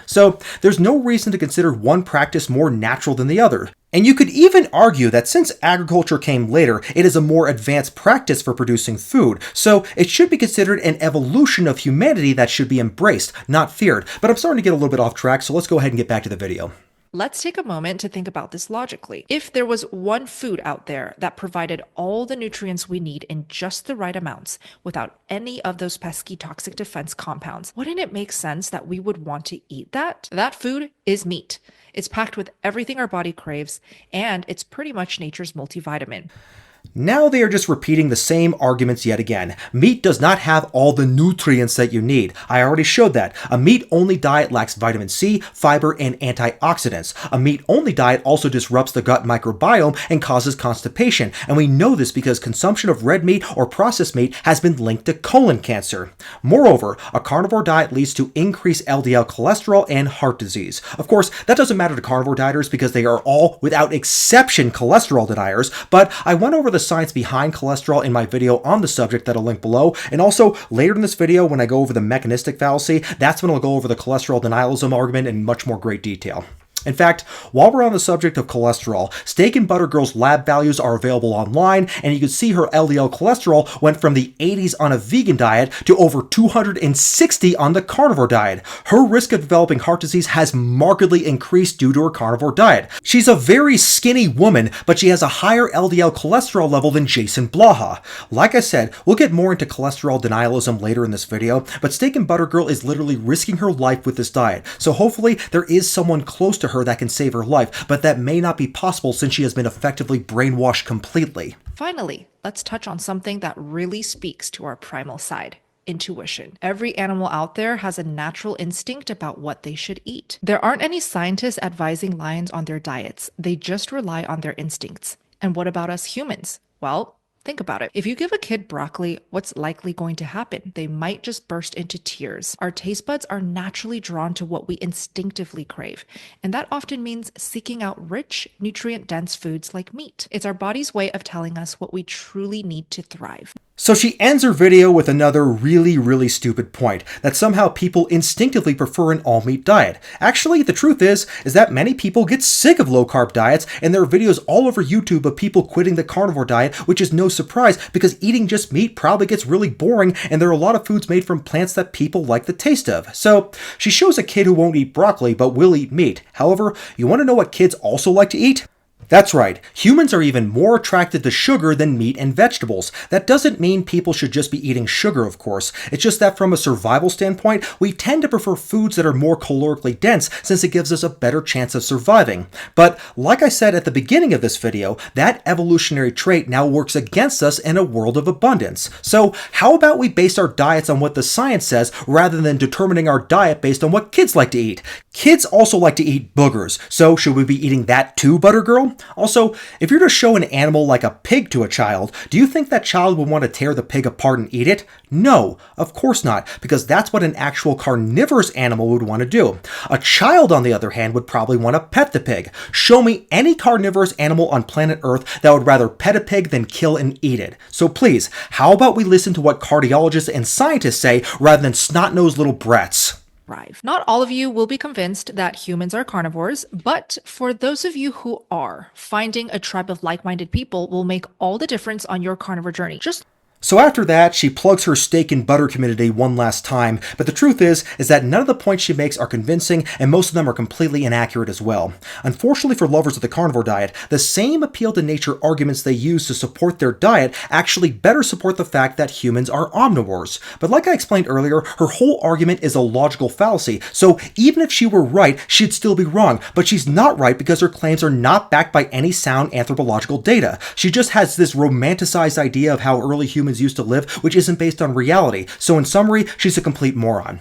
So there's no reason to consider one practice more natural than the other. And you could even argue that since agriculture came later, it is a more advanced practice for producing food, so it should be considered an evolution of humanity that should be embraced, not feared. But I'm starting to get a little bit off track, so let's go ahead and get back to the video. Let's take a moment to think about this logically. If there was one food out there that provided all the nutrients we need in just the right amounts without any of those pesky toxic defense compounds, wouldn't it make sense that we would want to eat that? That food is meat. It's packed with everything our body craves, and it's pretty much nature's multivitamin. Now they are just repeating the same arguments yet again. Meat does not have all the nutrients that you need. I already showed that. A meat-only diet lacks vitamin C, fiber, and antioxidants. A meat-only diet also disrupts the gut microbiome and causes constipation, and we know this because consumption of red meat or processed meat has been linked to colon cancer. Moreover, a carnivore diet leads to increased LDL cholesterol and heart disease. Of course, that doesn't matter to carnivore dieters because they are all, without exception, cholesterol deniers, but I went over the science behind cholesterol in my video on the subject that I'll link below, and also later in this video when I go over the mechanistic fallacy, that's when I'll go over the cholesterol denialism argument in much more great detail. In fact, while we're on the subject of cholesterol, Steak and Butter Girl's lab values are available online, and you can see her LDL cholesterol went from the 80s on a vegan diet to over 260 on the carnivore diet. Her risk of developing heart disease has markedly increased due to her carnivore diet. She's a very skinny woman, but she has a higher LDL cholesterol level than Jason Blaha. Like I said, we'll get more into cholesterol denialism later in this video, but Steak and Butter Girl is literally risking her life with this diet, so hopefully there is someone close to her that can save her life, but that may not be possible since she has been effectively brainwashed completely. Finally, let's touch on something that really speaks to our primal side. Intuition. Every animal out there has a natural instinct about what they should eat. There aren't any scientists advising lions on their diets. They just rely on their instincts. And what about us humans? Well, think about it. If you give a kid broccoli, what's likely going to happen? They might just burst into tears. Our taste buds are naturally drawn to what we instinctively crave, and that often means seeking out rich, nutrient-dense foods like meat. It's our body's way of telling us what we truly need to thrive. So she ends her video with another really stupid point, that somehow people instinctively prefer an all-meat diet. Actually, the truth is that many people get sick of low-carb diets, and there are videos all over YouTube of people quitting the carnivore diet, which is no surprise because eating just meat probably gets really boring, and there are a lot of foods made from plants that people like the taste of. So she shows a kid who won't eat broccoli but will eat meat. However, you want to know what kids also like to eat? That's right, humans are even more attracted to sugar than meat and vegetables. That doesn't mean people should just be eating sugar, of course. It's just that from a survival standpoint, we tend to prefer foods that are more calorically dense since it gives us a better chance of surviving. But like I said at the beginning of this video, that evolutionary trait now works against us in a world of abundance. So how about we base our diets on what the science says rather than determining our diet based on what kids like to eat? Kids also like to eat boogers, so should we be eating that too, Butter Girl? Also, if you're to show an animal like a pig to a child, do you think that child would want to tear the pig apart and eat it? No, of course not, because that's what an actual carnivorous animal would want to do. A child, on the other hand, would probably want to pet the pig. Show me any carnivorous animal on planet Earth that would rather pet a pig than kill and eat it. So please, how about we listen to what cardiologists and scientists say rather than snot-nosed little brats? Not all of you will be convinced that humans are carnivores, but for those of you who are, finding a tribe of like-minded people will make all the difference on your carnivore journey. So after that, she plugs her steak and butter community one last time, but the truth is that none of the points she makes are convincing, and most of them are completely inaccurate as well. Unfortunately for lovers of the carnivore diet, the same appeal to nature arguments they use to support their diet actually better support the fact that humans are omnivores. But like I explained earlier, her whole argument is a logical fallacy, so even if she were right, she'd still be wrong, but she's not right because her claims are not backed by any sound anthropological data. She just has this romanticized idea of how early humans used to live, which isn't based on reality. So in summary, she's a complete moron.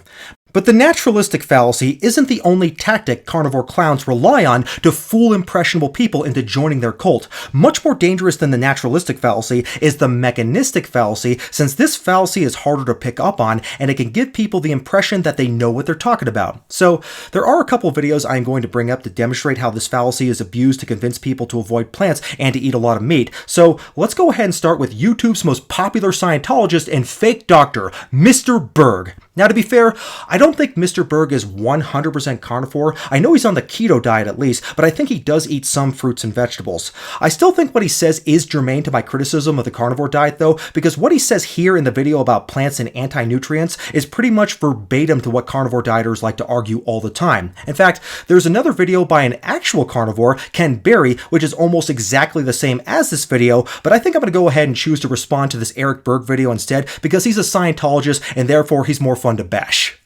But the naturalistic fallacy isn't the only tactic carnivore clowns rely on to fool impressionable people into joining their cult. Much more dangerous than the naturalistic fallacy is the mechanistic fallacy, since this fallacy is harder to pick up on and it can give people the impression that they know what they're talking about. So there are a couple videos I'm going to bring up to demonstrate how this fallacy is abused to convince people to avoid plants and to eat a lot of meat. So let's go ahead and start with YouTube's most popular Scientologist and fake doctor, Mr. Berg. Now, to be fair, I don't think Mr. Berg is 100% carnivore. I know he's on the keto diet at least, but I think he does eat some fruits and vegetables. I still think what he says is germane to my criticism of the carnivore diet though, because what he says here in the video about plants and anti-nutrients is pretty much verbatim to what carnivore dieters like to argue all the time. In fact, there's another video by an actual carnivore, Ken Berry, which is almost exactly the same as this video, but I think I'm going to go ahead and choose to respond to this Eric Berg video instead because he's a Scientologist and therefore he's more fun to bash.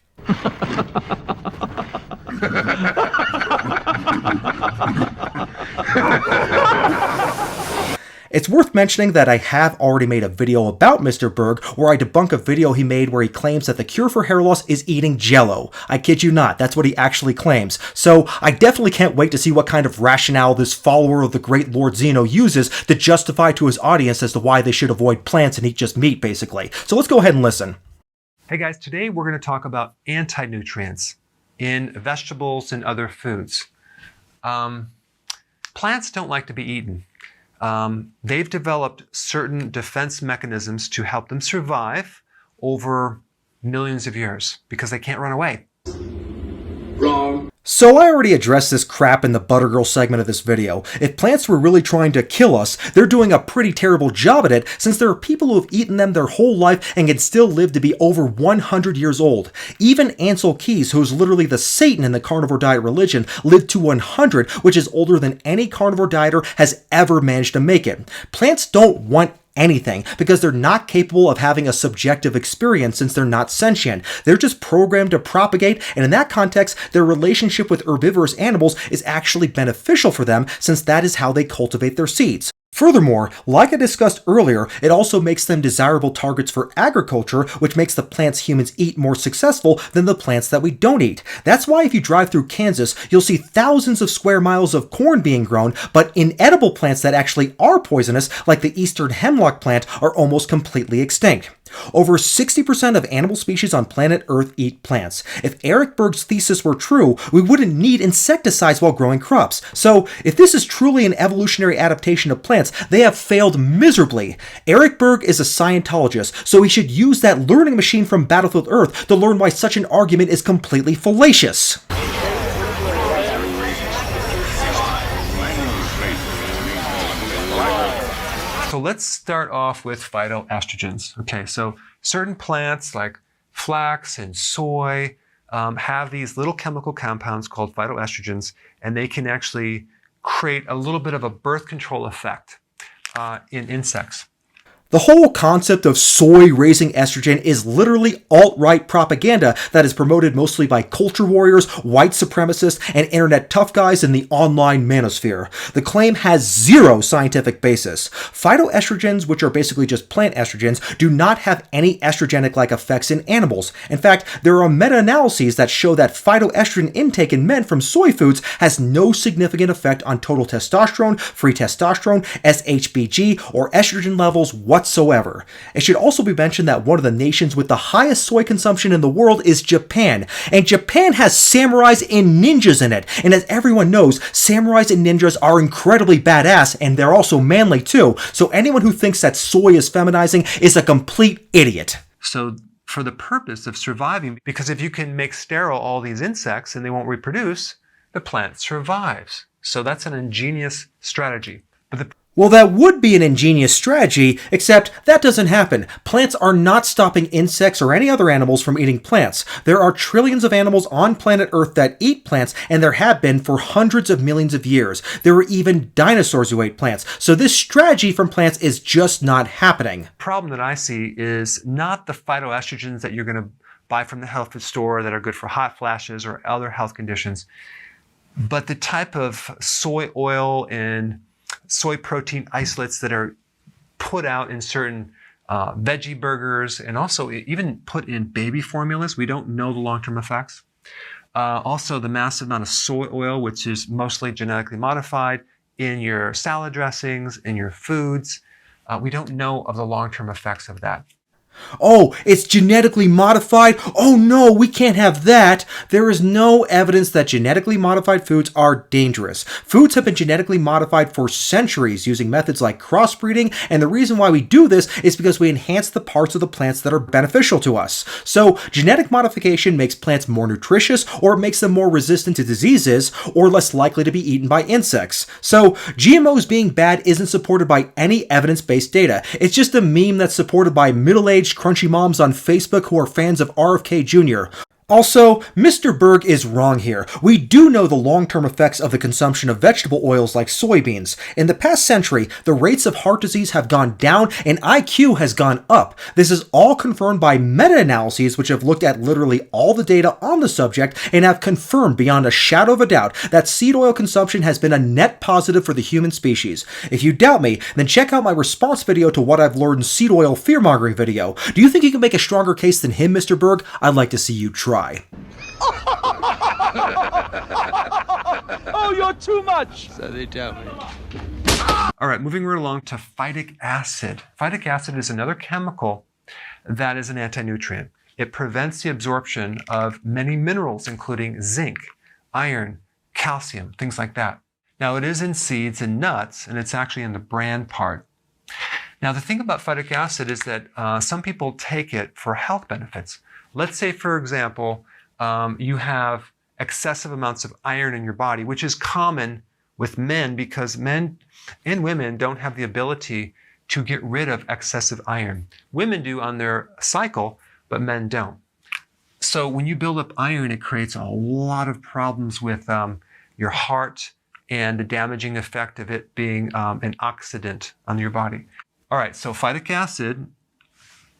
It's worth mentioning that I have already made a video about Mr. Berg where I debunk a video he made where he claims that the cure for hair loss is eating Jell-O. I kid you not, that's what he actually claims. So I definitely can't wait to see what kind of rationale this follower of the great Lord Zeno uses to justify to his audience as to why they should avoid plants and eat just meat, basically. So let's go ahead and listen. Hey guys, today we're going to talk about anti-nutrients in vegetables and other foods. Plants don't like to be eaten. They've developed certain defense mechanisms to help them survive over millions of years because they can't run away. Wrong. So I already addressed this crap in the Buttergirl segment of this video. If plants were really trying to kill us, they're doing a pretty terrible job at it since there are people who have eaten them their whole life and can still live to be over 100 years old. Even Ansel Keys, who's literally the Satan in the carnivore diet religion, lived to 100, which is older than any carnivore dieter has ever managed to make it. Plants don't want anything because they're not capable of having a subjective experience since they're not sentient. They're just programmed to propagate, and in that context, their relationship with herbivorous animals is actually beneficial for them since that is how they cultivate their seeds. Furthermore, like I discussed earlier, it also makes them desirable targets for agriculture, which makes the plants humans eat more successful than the plants that we don't eat. That's why if you drive through Kansas, you'll see thousands of square miles of corn being grown, but inedible plants that actually are poisonous, like the eastern hemlock plant, are almost completely extinct. Over 60% of animal species on planet Earth eat plants. If Eric Berg's thesis were true, we wouldn't need insecticides while growing crops. So, if this is truly an evolutionary adaptation of plants, they have failed miserably. Eric Berg is a Scientologist, so he should use that learning machine from Battlefield Earth to learn why such an argument is completely fallacious. So let's start off with phytoestrogens. Okay, so certain plants like flax and soy have these little chemical compounds called phytoestrogens, and they can actually create a little bit of a birth control effect in insects. The whole concept of soy raising estrogen is literally alt-right propaganda that is promoted mostly by culture warriors, white supremacists, and internet tough guys in the online manosphere. The claim has zero scientific basis. Phytoestrogens, which are basically just plant estrogens, do not have any estrogenic-like effects in animals. In fact, there are meta-analyses that show that phytoestrogen intake in men from soy foods has no significant effect on total testosterone, free testosterone, SHBG, or estrogen levels whatsoever. It should also be mentioned that one of the nations with the highest soy consumption in the world is Japan, and Japan has samurais and ninjas in it, and as everyone knows, samurais and ninjas are incredibly badass, and they're also manly too, so anyone who thinks that soy is feminizing is a complete idiot. So for the purpose of surviving, because if you can make sterile all these insects and they won't reproduce, the plant survives. So that's an ingenious strategy. But Well, that would be an ingenious strategy, except that doesn't happen. Plants are not stopping insects or any other animals from eating plants. There are trillions of animals on planet Earth that eat plants, and there have been for hundreds of millions of years. There were even dinosaurs who ate plants, so this strategy from plants is just not happening. the problem that I see is not the phytoestrogens that you're going to buy from the health food store that are good for hot flashes or other health conditions, but the type of soy oil and soy protein isolates that are put out in certain veggie burgers and also even put in baby formulas. We don't know the long-term effects. Also, the massive amount of soy oil, which is mostly genetically modified, in your salad dressings, in your foods. We don't know of the long-term effects of that. Oh, it's genetically modified? Oh no, we can't have that. There is no evidence that genetically modified foods are dangerous. Foods have been genetically modified for centuries using methods like crossbreeding, and the reason why we do this is because we enhance the parts of the plants that are beneficial to us. So, genetic modification makes plants more nutritious, or it makes them more resistant to diseases, or less likely to be eaten by insects. So, GMOs being bad isn't supported by any evidence-based data. It's just a meme that's supported by middle-aged crunchy moms on Facebook who are fans of RFK Jr. Also, Mr. Berg is wrong here. We do know the long-term effects of the consumption of vegetable oils like soybeans. In the past century, the rates of heart disease have gone down and IQ has gone up. This is all confirmed by meta-analyses which have looked at literally all the data on the subject and have confirmed beyond a shadow of a doubt that seed oil consumption has been a net positive for the human species. If you doubt me, then check out my response video to what I've learned seed oil fear-mongering video. Do you think you can make a stronger case than him, Mr. Berg? I'd like to see you try. Oh, you're too much! So they tell me. All right, moving right along to phytic acid. Phytic acid is another chemical that is an anti-nutrient. It prevents the absorption of many minerals, including zinc, iron, calcium, things like that. Now, it is in seeds and nuts, and it's actually in the bran part. Now, the thing about phytic acid is that some people take it for health benefits. Let's say, for example, you have excessive amounts of iron in your body, which is common with men because men and women don't have the ability to get rid of excessive iron. Women do on their cycle, but men don't. So when you build up iron, it creates a lot of problems with your heart and the damaging effect of it being an oxidant on your body. All right, so phytic acid,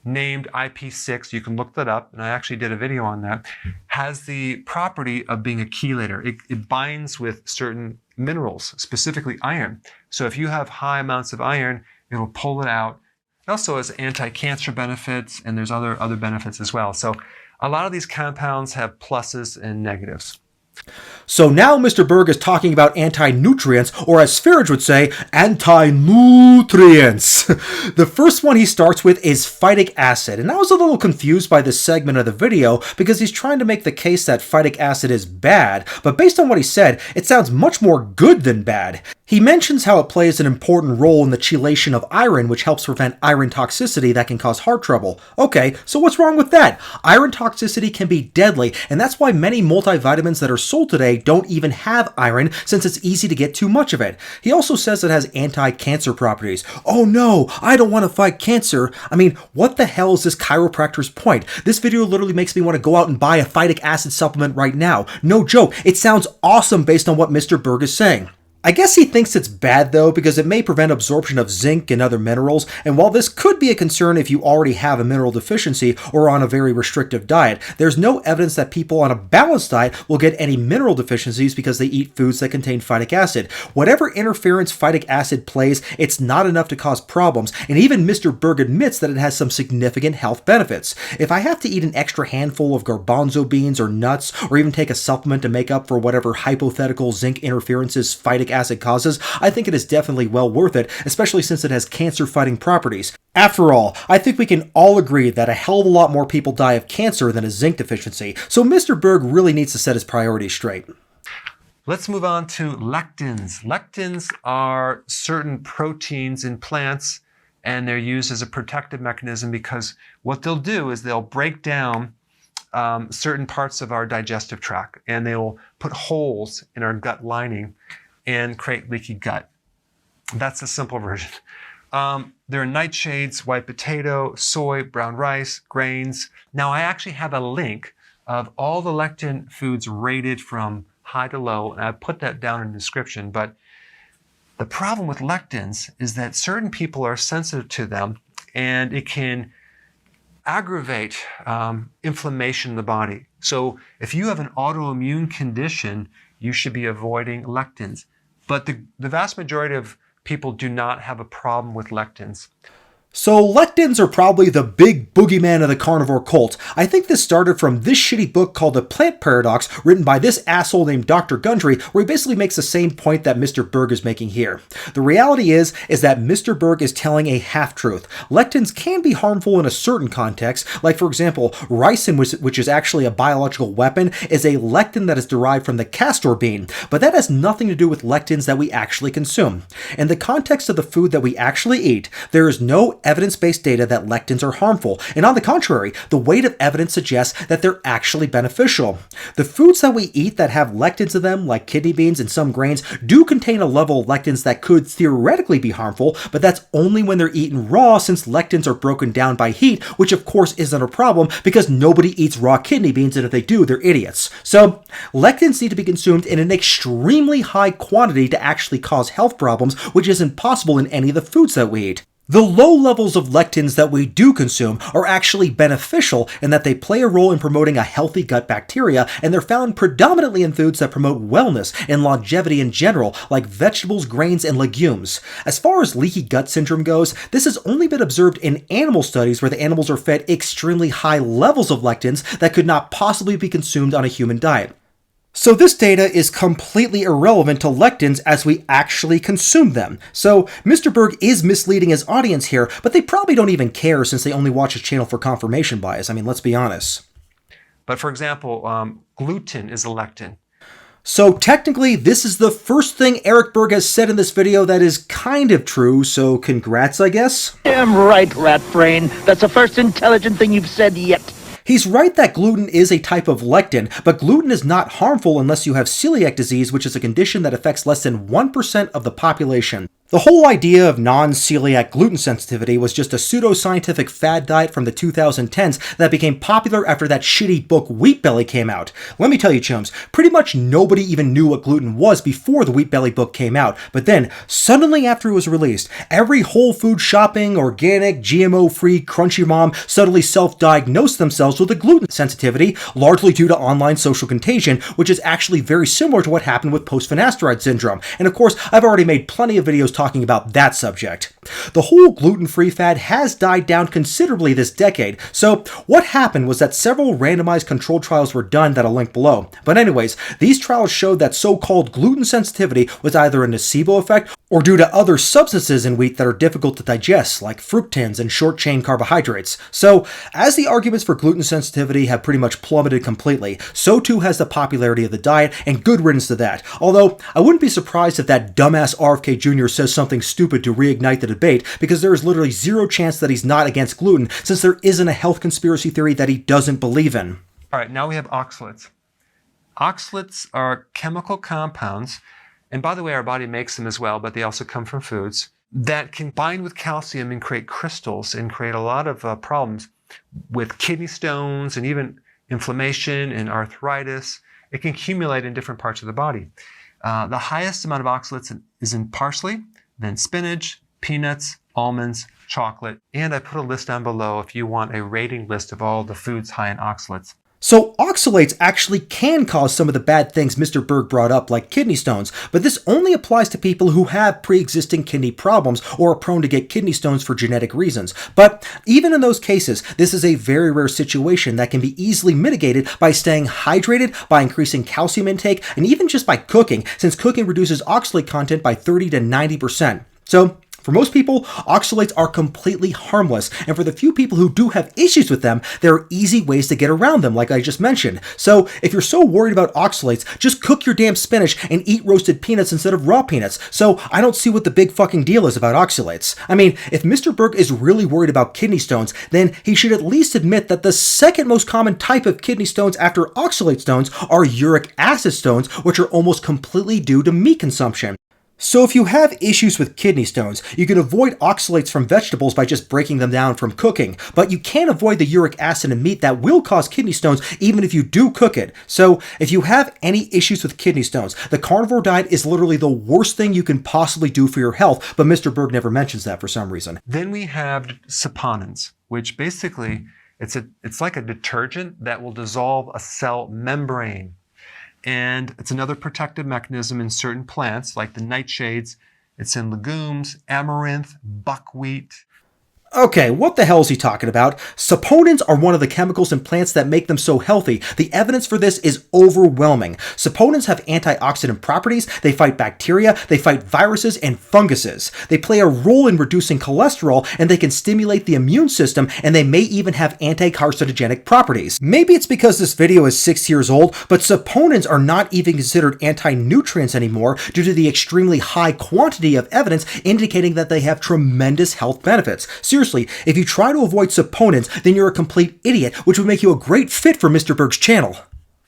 named IP6, you can look that up, and I actually did a video on that, has the property of being a chelator. It binds with certain minerals, specifically iron. So if you have high amounts of iron, it'll pull it out. It also has anti-cancer benefits, and there's other benefits as well. So a lot of these compounds have pluses and negatives. So now Mr. Berg is talking about anti-nutrients, or as Sferage would say, anti-nutrients. The first one he starts with is phytic acid, and I was a little confused by this segment of the video because he's trying to make the case that phytic acid is bad, but based on what he said, it sounds much more good than bad. He mentions how it plays an important role in the chelation of iron, which helps prevent iron toxicity that can cause heart trouble. Okay, so what's wrong with that? Iron toxicity can be deadly, and that's why many multivitamins that are sold today don't even have iron, since it's easy to get too much of it. He also says it has anti-cancer properties. Oh no, I don't want to fight cancer. I mean, what the hell is this chiropractor's point? This video literally makes me want to go out and buy a phytic acid supplement right now. No joke, it sounds awesome based on what Mr. Berg is saying. I guess he thinks it's bad though because it may prevent absorption of zinc and other minerals, and while this could be a concern if you already have a mineral deficiency or on a very restrictive diet, there's no evidence that people on a balanced diet will get any mineral deficiencies because they eat foods that contain phytic acid. Whatever interference phytic acid plays, it's not enough to cause problems, and even Mr. Berg admits that it has some significant health benefits. If I have to eat an extra handful of garbanzo beans or nuts, or even take a supplement to make up for whatever hypothetical zinc interferences phytic acid causes, I think it is definitely well worth it, especially since it has cancer-fighting properties. After all, I think we can all agree that a hell of a lot more people die of cancer than a zinc deficiency, so Mr. Berg really needs to set his priorities straight. Let's move on to lectins. Lectins are certain proteins in plants, and they're used as a protective mechanism because what they'll do is they'll break down certain parts of our digestive tract, and they will put holes in our gut lining and create leaky gut. That's a simple version. There are nightshades, white potato, soy, brown rice, grains. Now I actually have a link of all the lectin foods rated from high to low, and I put that down in the description. But the problem with lectins is that certain people are sensitive to them, and it can aggravate inflammation in the body. So if you have an autoimmune condition, you should be avoiding lectins. But the vast majority of people do not have a problem with lectins. So lectins are probably the big boogeyman of the carnivore cult. I think this started from this shitty book called The Plant Paradox, written by this asshole named Dr. Gundry, where he basically makes the same point that Mr. Berg is making here. The reality is that Mr. Berg is telling a half-truth. Lectins can be harmful in a certain context, like for example, ricin, which is actually a biological weapon, is a lectin that is derived from the castor bean, but that has nothing to do with lectins that we actually consume. In the context of the food that we actually eat, there is no evidence-based data that lectins are harmful, and on the contrary, the weight of evidence suggests that they're actually beneficial. The foods that we eat that have lectins in them, like kidney beans and some grains, do contain a level of lectins that could theoretically be harmful, but that's only when they're eaten raw, since lectins are broken down by heat, which of course isn't a problem because nobody eats raw kidney beans, and if they do, they're idiots. So, lectins need to be consumed in an extremely high quantity to actually cause health problems, which isn't possible in any of the foods that we eat. The low levels of lectins that we do consume are actually beneficial in that they play a role in promoting a healthy gut bacteria, and they're found predominantly in foods that promote wellness and longevity in general, like vegetables, grains, and legumes. As far as leaky gut syndrome goes, this has only been observed in animal studies where the animals are fed extremely high levels of lectins that could not possibly be consumed on a human diet. So this data is completely irrelevant to lectins as we actually consume them. So Mr. Berg is misleading his audience here, but they probably don't even care since they only watch his channel for confirmation bias. I mean, let's be honest. But for example, gluten is a lectin. So technically, this is the first thing Eric Berg has said in this video that is kind of true, so congrats, I guess? Damn right, rat brain. That's the first intelligent thing you've said yet. He's right that gluten is a type of lectin, but gluten is not harmful unless you have celiac disease, which is a condition that affects less than 1% of the population. The whole idea of non-celiac gluten sensitivity was just a pseudo-scientific fad diet from the 2010s that became popular after that shitty book Wheat Belly came out. Let me tell you, chums, pretty much nobody even knew what gluten was before the Wheat Belly book came out, but then, suddenly after it was released, every whole food shopping, organic, GMO-free, crunchy mom suddenly self-diagnosed themselves with a gluten sensitivity, largely due to online social contagion, which is actually very similar to what happened with post-finasteride syndrome. And of course, I've already made plenty of videos talking about that subject. The whole gluten-free fad has died down considerably this decade, so what happened was that several randomized controlled trials were done that I'll link below. But anyways, these trials showed that so-called gluten sensitivity was either a nocebo effect or due to other substances in wheat that are difficult to digest, like fructans and short-chain carbohydrates. So, as the arguments for gluten sensitivity have pretty much plummeted completely, so too has the popularity of the diet, and good riddance to that. Although, I wouldn't be surprised if that dumbass RFK Jr. says something stupid to reignite the debate, because there is literally zero chance that he's not against gluten, since there isn't a health conspiracy theory that he doesn't believe in. Alright, now we have oxalates. Oxalates are chemical compounds, and by the way, our body makes them as well, but they also come from foods, that can bind with calcium and create crystals and create a lot of problems with kidney stones and even inflammation and arthritis. It can accumulate in different parts of the body. The highest amount of oxalates is in parsley, then spinach, peanuts, almonds, chocolate, and I put a list down below if you want a rating list of all the foods high in oxalates. So oxalates actually can cause some of the bad things Mr. Berg brought up, like kidney stones, but this only applies to people who have pre-existing kidney problems or are prone to get kidney stones for genetic reasons. But even in those cases, this is a very rare situation that can be easily mitigated by staying hydrated, by increasing calcium intake, and even just by cooking, since cooking reduces oxalate content by 30 to 90%. So for most people, oxalates are completely harmless, and for the few people who do have issues with them, there are easy ways to get around them, like I just mentioned. So if you're so worried about oxalates, just cook your damn spinach and eat roasted peanuts instead of raw peanuts. So I don't see what the big fucking deal is about oxalates. I mean, if Mr. Berg is really worried about kidney stones, then he should at least admit that the second most common type of kidney stones after oxalate stones are uric acid stones, which are almost completely due to meat consumption. So if you have issues with kidney stones, you can avoid oxalates from vegetables by just breaking them down from cooking, but you can't avoid the uric acid in meat that will cause kidney stones even if you do cook it. So if you have any issues with kidney stones, the carnivore diet is literally the worst thing you can possibly do for your health, but Mr. Berg never mentions that for some reason. Then we have saponins, which basically it's like a detergent that will dissolve a cell membrane. And it's another protective mechanism in certain plants, like the nightshades. It's in legumes, amaranth, buckwheat. Okay, what the hell is he talking about? Saponins are one of the chemicals in plants that make them so healthy. The evidence for this is overwhelming. Saponins have antioxidant properties, they fight bacteria, they fight viruses and funguses. They play a role in reducing cholesterol, and they can stimulate the immune system, and they may even have anti-carcinogenic properties. Maybe it's because this video is 6 years old, but saponins are not even considered anti-nutrients anymore due to the extremely high quantity of evidence indicating that they have tremendous health benefits. Seriously, if you try to avoid saponins, then you're a complete idiot, which would make you a great fit for Mr. Berg's channel.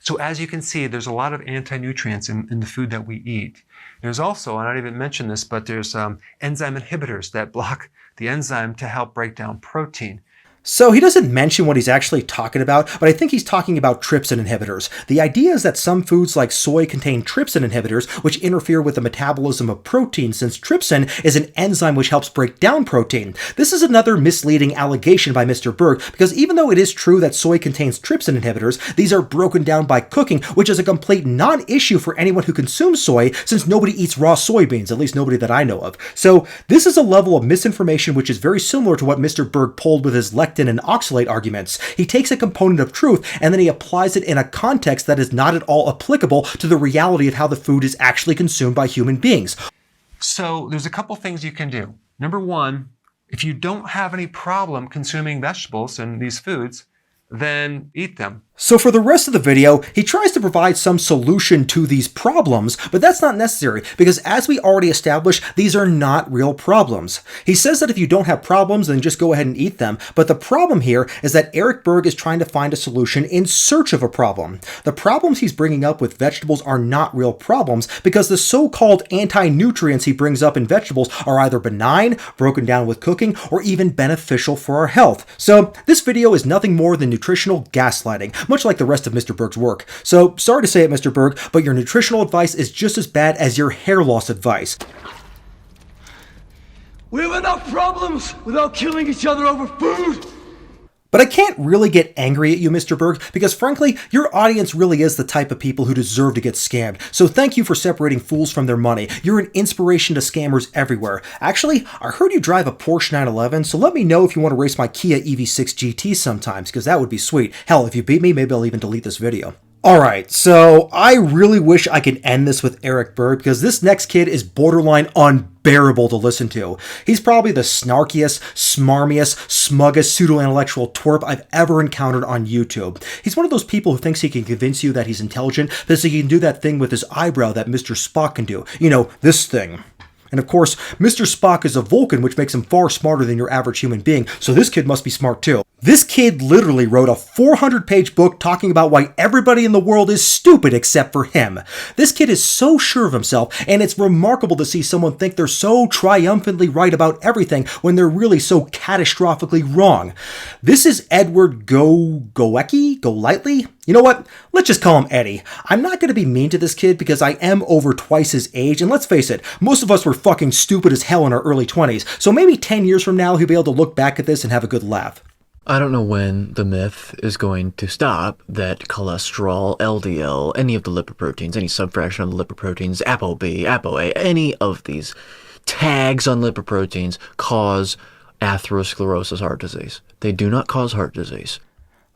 So as you can see, there's a lot of anti-nutrients in the food that we eat. There's also, and I didn't even mention this, but there's enzyme inhibitors that block the enzyme to help break down protein. So he doesn't mention what he's actually talking about, but I think he's talking about trypsin inhibitors. The idea is that some foods like soy contain trypsin inhibitors, which interfere with the metabolism of protein, since trypsin is an enzyme which helps break down protein. This is another misleading allegation by Mr. Berg, because even though it is true that soy contains trypsin inhibitors, these are broken down by cooking, which is a complete non-issue for anyone who consumes soy, since nobody eats raw soybeans, at least nobody that I know of. So this is a level of misinformation which is very similar to what Mr. Berg pulled with his lectin and oxalate arguments. He takes a component of truth and then he applies it in a context that is not at all applicable to the reality of how the food is actually consumed by human beings. So there's a couple things you can do. Number one, if you don't have any problem consuming vegetables and these foods, then eat them. So for the rest of the video, he tries to provide some solution to these problems, but that's not necessary because as we already established, these are not real problems. He says that if you don't have problems, then just go ahead and eat them, but the problem here is that Eric Berg is trying to find a solution in search of a problem. The problems he's bringing up with vegetables are not real problems because the so-called anti-nutrients he brings up in vegetables are either benign, broken down with cooking, or even beneficial for our health. So this video is nothing more than nutritional gaslighting, much like the rest of Mr. Berg's work. So, sorry to say it, Mr. Berg, but your nutritional advice is just as bad as your hair loss advice. We have enough problems without killing each other over food. But I can't really get angry at you, Mr. Berg, because frankly, your audience really is the type of people who deserve to get scammed. So thank you for separating fools from their money. You're an inspiration to scammers everywhere. Actually, I heard you drive a Porsche 911, so let me know if you want to race my Kia EV6 GT sometimes, because that would be sweet. Hell, if you beat me, maybe I'll even delete this video. Alright, so I really wish I could end this with Eric Berg because this next kid is borderline unbearable to listen to. He's probably the snarkiest, smarmiest, smuggest pseudo-intellectual twerp I've ever encountered on YouTube. He's one of those people who thinks he can convince you that he's intelligent because he can do that thing with his eyebrow that Mr. Spock can do. You know, this thing. And of course, Mr. Spock is a Vulcan, which makes him far smarter than your average human being, so this kid must be smart too. This kid literally wrote a 400-page book talking about why everybody in the world is stupid except for him. This kid is so sure of himself, and it's remarkable to see someone think they're so triumphantly right about everything when they're really so catastrophically wrong. This is Edward Golightly? You know what? Let's just call him Eddie. I'm not going to be mean to this kid because I am over twice his age, and let's face it, most of us were fucking stupid as hell in our early 20s, so maybe 10 years from now he'll be able to look back at this and have a good laugh. I don't know when the myth is going to stop that cholesterol, LDL, any of the lipoproteins, any subfraction of the lipoproteins, ApoB, ApoA, any of these tags on lipoproteins cause atherosclerosis heart disease. They do not cause heart disease.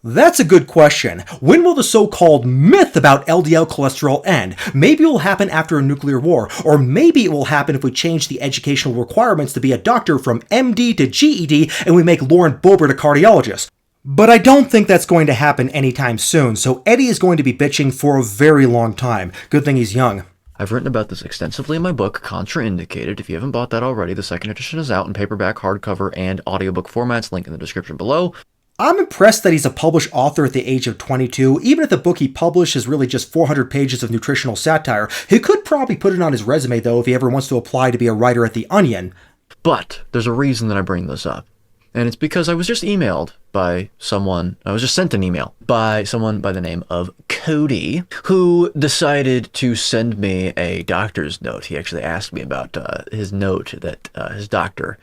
That's a good question. When will the so-called myth about LDL cholesterol end? Maybe it will happen after a nuclear war, or maybe it will happen if we change the educational requirements to be a doctor from MD to GED and we make Lauren Boebert a cardiologist. But I don't think that's going to happen anytime soon, so Eddie is going to be bitching for a very long time. Good thing he's young. I've written about this extensively in my book, Contraindicated. If you haven't bought that already, the second edition is out in paperback, hardcover, and audiobook formats. Link in the description below. I'm impressed that he's a published author at the age of 22, even if the book he published is really just 400 pages of nutritional satire. He could probably put it on his resume, though, if he ever wants to apply to be a writer at The Onion. But there's a reason that I bring this up. And it's because I was just emailed by someone, I was just sent an email by someone by the name of Cody, who decided to send me a doctor's note. He actually asked me about his note that his doctor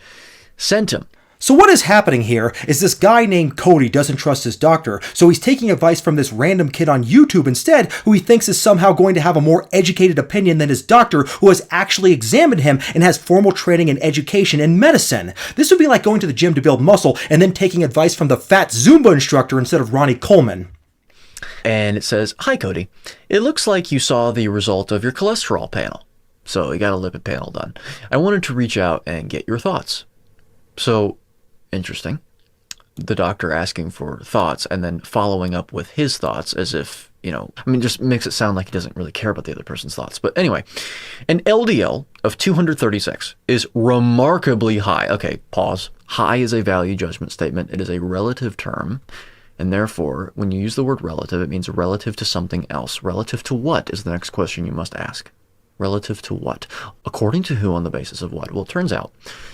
sent him. So what is happening here is this guy named Cody doesn't trust his doctor, so he's taking advice from this random kid on YouTube instead, who he thinks is somehow going to have a more educated opinion than his doctor, who has actually examined him and has formal training and education in medicine. This would be like going to the gym to build muscle and then taking advice from the fat Zumba instructor instead of Ronnie Coleman. And it says, "Hi Cody, it looks like you saw the result of your cholesterol panel. So you got a lipid panel done. I wanted to reach out and get your thoughts." So, interesting. The doctor asking for thoughts and then following up with his thoughts as if, just makes it sound like he doesn't really care about the other person's thoughts. But anyway, an LDL of 236 is remarkably high. Okay, pause. High is a value judgment statement. It is a relative term. And therefore, when you use the word relative, it means relative to something else. Relative to what is the next question you must ask. Relative to what? According to who, on the basis of what? Well, it turns out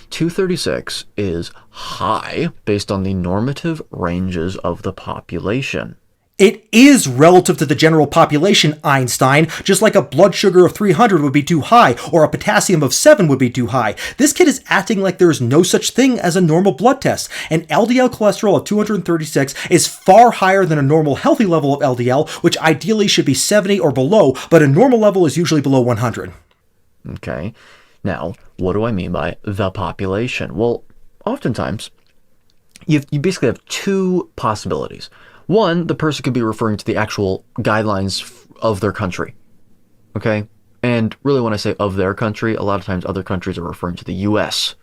236 is high based on the normative ranges of the population. It is relative to the general population, Einstein, just like a blood sugar of 300 would be too high, or a potassium of 7 would be too high. This kid is acting like there is no such thing as a normal blood test. An LDL cholesterol of 236 is far higher than a normal healthy level of LDL, which ideally should be 70 or below, but a normal level is usually below 100. Okay, now, what do I mean by the population? Well, oftentimes, you basically have two possibilities. One, the person could be referring to the actual guidelines of their country, okay? And really when I say of their country, a lot of times other countries are referring to the US.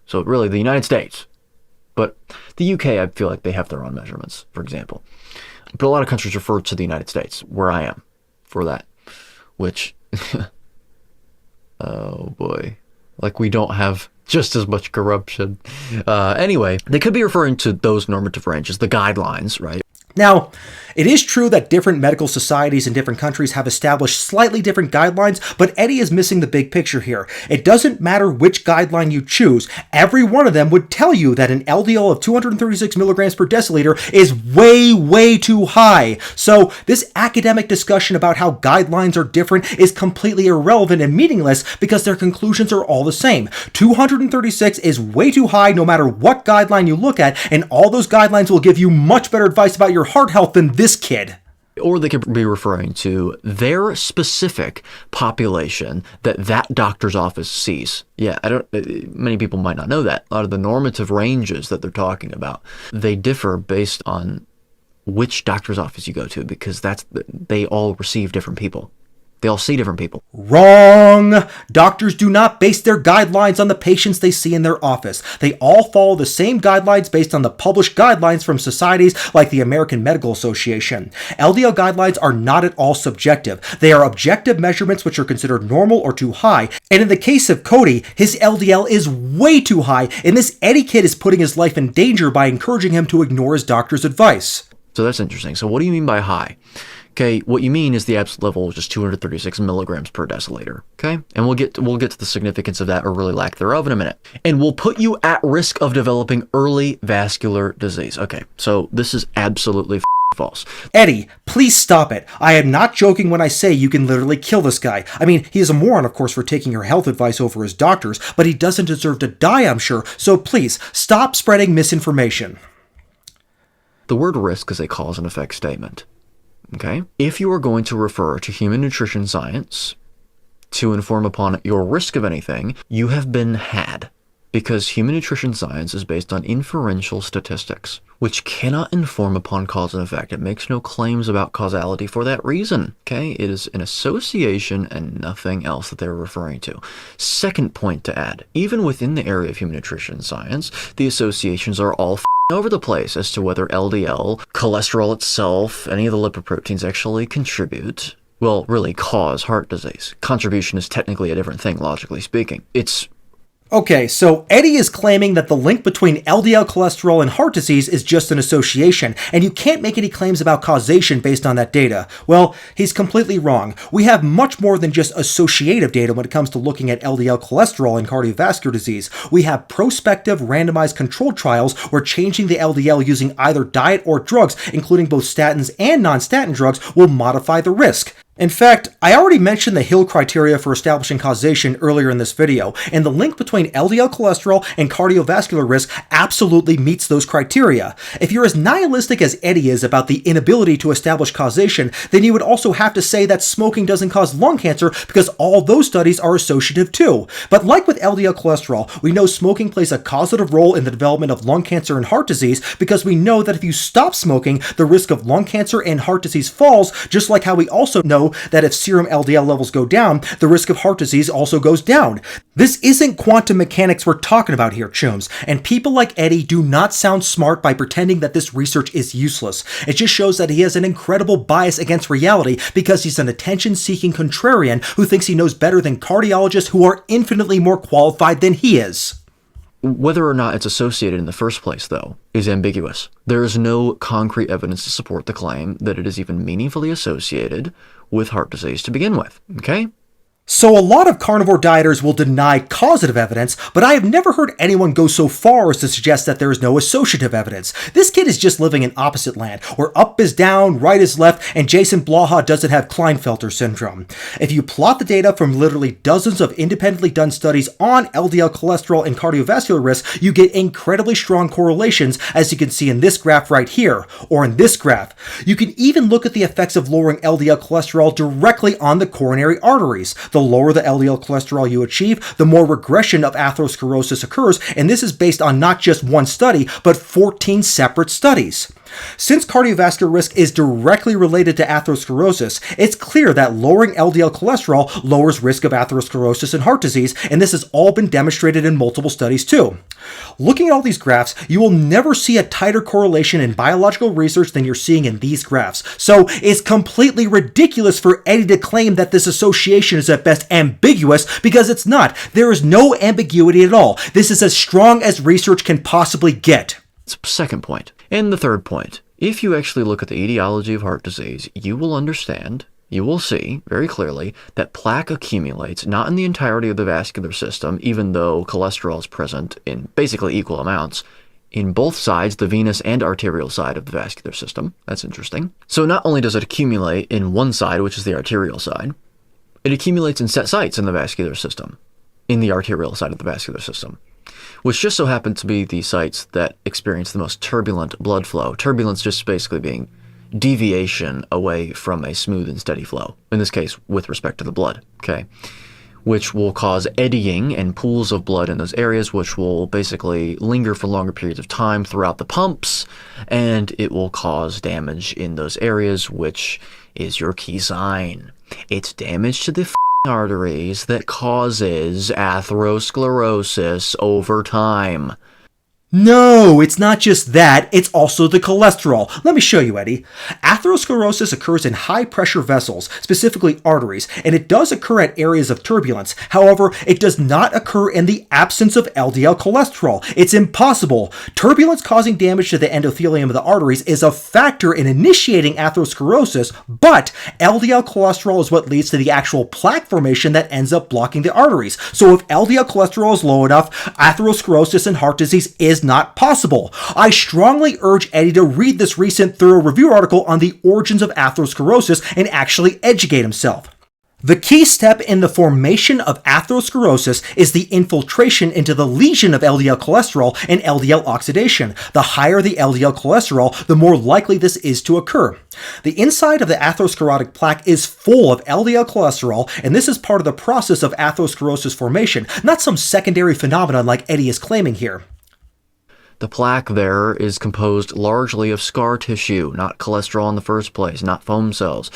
So really the United States. But the UK, I feel like they have their own measurements, for example. But a lot of countries refer to the United States, where I am, for that. Which, oh boy, like we don't have just as much corruption. Anyway, they could be referring to those normative ranges, the guidelines, right? Now, it is true that different medical societies in different countries have established slightly different guidelines, but Eddie is missing the big picture here. It doesn't matter which guideline you choose. Every one of them would tell you that an LDL of 236 milligrams per deciliter is way, way too high. So this academic discussion about how guidelines are different is completely irrelevant and meaningless because their conclusions are all the same. 236 is way too high no matter what guideline you look at, and all those guidelines will give you much better advice about your heart health than this kid. Or they could be referring to their specific population that doctor's office sees. Yeah, many people might not know that. A lot of the normative ranges that they're talking about, they differ based on which doctor's office you go to because they all receive different people. They all see different people. Wrong! Doctors do not base their guidelines on the patients they see in their office. They all follow the same guidelines based on the published guidelines from societies like the American Medical Association. LDL guidelines are not at all subjective. They are objective measurements which are considered normal or too high. And in the case of Cody, his LDL is way too high, and this Eddie kid is putting his life in danger by encouraging him to ignore his doctor's advice. So that's interesting. So what do you mean by high? Okay, what you mean is the absolute level, which is 236 milligrams per deciliter. Okay, and we'll get to the significance of that, or really lack thereof, in a minute. And will put you at risk of developing early vascular disease. Okay, so this is absolutely false. Eddie, please stop it. I am not joking when I say you can literally kill this guy. I mean, he is a moron, of course, for taking your health advice over his doctor's, but he doesn't deserve to die, I'm sure. So please, stop spreading misinformation. The word risk is a cause and effect statement. Okay? If you are going to refer to human nutrition science to inform upon your risk of anything, you have been had. Because human nutrition science is based on inferential statistics, which cannot inform upon cause and effect. It makes no claims about causality for that reason. Okay? It is an association and nothing else that they're referring to. Second point to add, even within the area of human nutrition science, the associations are all over the place as to whether LDL, cholesterol itself, any of the lipoproteins actually contribute, well, really cause heart disease. Contribution is technically a different thing, logically speaking. Okay, so Eddie is claiming that the link between LDL cholesterol and heart disease is just an association, and you can't make any claims about causation based on that data. Well, he's completely wrong. We have much more than just associative data when it comes to looking at LDL cholesterol and cardiovascular disease. We have prospective randomized controlled trials where changing the LDL using either diet or drugs, including both statins and non-statin drugs, will modify the risk. In fact, I already mentioned the Hill criteria for establishing causation earlier in this video, and the link between LDL cholesterol and cardiovascular risk absolutely meets those criteria. If you're as nihilistic as Eddie is about the inability to establish causation, then you would also have to say that smoking doesn't cause lung cancer because all those studies are associative too. But like with LDL cholesterol, we know smoking plays a causative role in the development of lung cancer and heart disease because we know that if you stop smoking, the risk of lung cancer and heart disease falls, just like how we also know that if serum LDL levels go down, the risk of heart disease also goes down. This isn't quantum mechanics we're talking about here, chums, and people like Eddie do not sound smart by pretending that this research is useless. It just shows that he has an incredible bias against reality because he's an attention-seeking contrarian who thinks he knows better than cardiologists who are infinitely more qualified than he is. Whether or not it's associated in the first place, though, is ambiguous. There is no concrete evidence to support the claim that it is even meaningfully associated with heart disease to begin with, okay? So a lot of carnivore dieters will deny causative evidence, but I have never heard anyone go so far as to suggest that there is no associative evidence. This kid is just living in opposite land, where up is down, right is left, and Jason Blaha doesn't have Klinefelter syndrome. If you plot the data from literally dozens of independently done studies on LDL cholesterol and cardiovascular risk, you get incredibly strong correlations, as you can see in this graph right here, or in this graph. You can even look at the effects of lowering LDL cholesterol directly on the coronary arteries. The lower the LDL cholesterol you achieve, the more regression of atherosclerosis occurs, and this is based on not just one study, but 14 separate studies. Since cardiovascular risk is directly related to atherosclerosis, it's clear that lowering LDL cholesterol lowers risk of atherosclerosis and heart disease, and this has all been demonstrated in multiple studies too. Looking at all these graphs, you will never see a tighter correlation in biological research than you're seeing in these graphs. So it's completely ridiculous for Eddie to claim that this association is at best ambiguous, because it's not. There is no ambiguity at all. This is as strong as research can possibly get. Second point. And the third point, if you actually look at the etiology of heart disease, you will understand, you will see very clearly that plaque accumulates not in the entirety of the vascular system, even though cholesterol is present in basically equal amounts, in both sides, the venous and arterial side of the vascular system. That's interesting. So not only does it accumulate in one side, which is the arterial side, it accumulates in set sites in the vascular system, in the arterial side of the vascular system, which just so happen to be the sites that experience the most turbulent blood flow. Turbulence just basically being deviation away from a smooth and steady flow, in this case with respect to the blood, okay? Which will cause eddying and pools of blood in those areas, which will basically linger for longer periods of time throughout the pumps, and it will cause damage in those areas, which is your key sign. It's damage to the arteries that causes atherosclerosis over time. No, it's not just that, it's also the cholesterol. Let me show you, Eddie. Atherosclerosis occurs in high-pressure vessels, specifically arteries, and it does occur at areas of turbulence. However, it does not occur in the absence of LDL cholesterol. It's impossible. Turbulence causing damage to the endothelium of the arteries is a factor in initiating atherosclerosis, but LDL cholesterol is what leads to the actual plaque formation that ends up blocking the arteries. So if LDL cholesterol is low enough, atherosclerosis and heart disease is not possible. I strongly urge Eddie to read this recent thorough review article on the origins of atherosclerosis and actually educate himself. The key step in the formation of atherosclerosis is the infiltration into the lesion of LDL cholesterol and LDL oxidation. The higher the LDL cholesterol, the more likely this is to occur. The inside of the atherosclerotic plaque is full of LDL cholesterol, and this is part of the process of atherosclerosis formation, not some secondary phenomenon like Eddie is claiming here. The plaque there is composed largely of scar tissue, not cholesterol in the first place, not foam cells.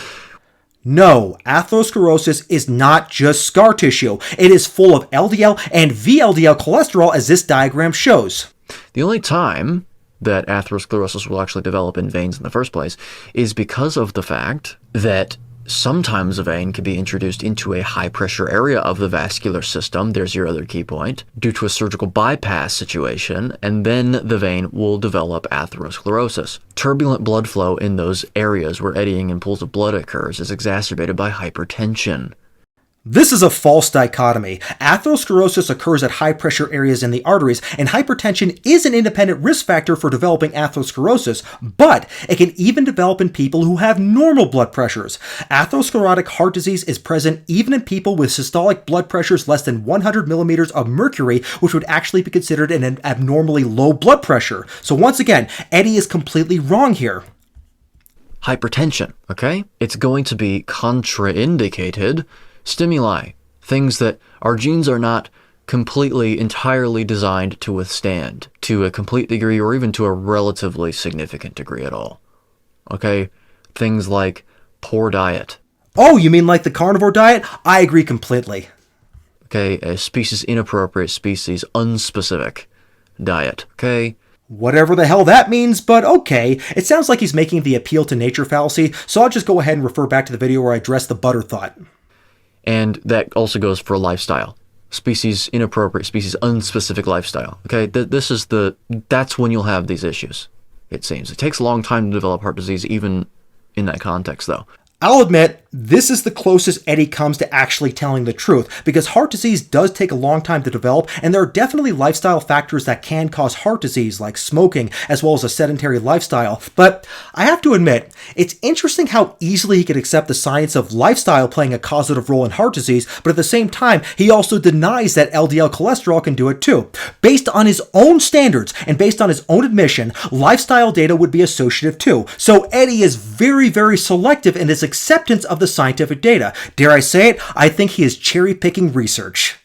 No, atherosclerosis is not just scar tissue. It is full of LDL and VLDL cholesterol, as this diagram shows. The only time that atherosclerosis will actually develop in veins in the first place is because of the fact that sometimes a vein can be introduced into a high-pressure area of the vascular system, there's your other key point, due to a surgical bypass situation, and then the vein will develop atherosclerosis. Turbulent blood flow in those areas where eddying and pools of blood occurs is exacerbated by hypertension. This is a false dichotomy. Atherosclerosis occurs at high-pressure areas in the arteries, and hypertension is an independent risk factor for developing atherosclerosis, but it can even develop in people who have normal blood pressures. Atherosclerotic heart disease is present even in people with systolic blood pressures less than 100 millimeters of mercury, which would actually be considered an abnormally low blood pressure. So once again, Eddie is completely wrong here. Hypertension, okay? It's going to be contraindicated stimuli, things that our genes are not completely, entirely designed to withstand to a complete degree or even to a relatively significant degree at all. Okay? Things like poor diet. Oh, you mean like the carnivore diet? I agree completely. Okay, a species inappropriate, species unspecific diet. Okay? Whatever the hell that means, but okay. It sounds like he's making the appeal to nature fallacy, so I'll just go ahead and refer back to the video where I addressed the butter thought. And that also goes for lifestyle. Species inappropriate, species unspecific lifestyle. Okay, that's when you'll have these issues, it seems. It takes a long time to develop heart disease, even in that context, though. I'll admit, this is the closest Eddie comes to actually telling the truth, because heart disease does take a long time to develop, and there are definitely lifestyle factors that can cause heart disease, like smoking, as well as a sedentary lifestyle. But I have to admit, it's interesting how easily he could accept the science of lifestyle playing a causative role in heart disease, but at the same time, he also denies that LDL cholesterol can do it too. Based on his own standards, and based on his own admission, lifestyle data would be associative too. So Eddie is very, very selective in his acceptance of the scientific data. Dare I say it? I think he is cherry-picking research.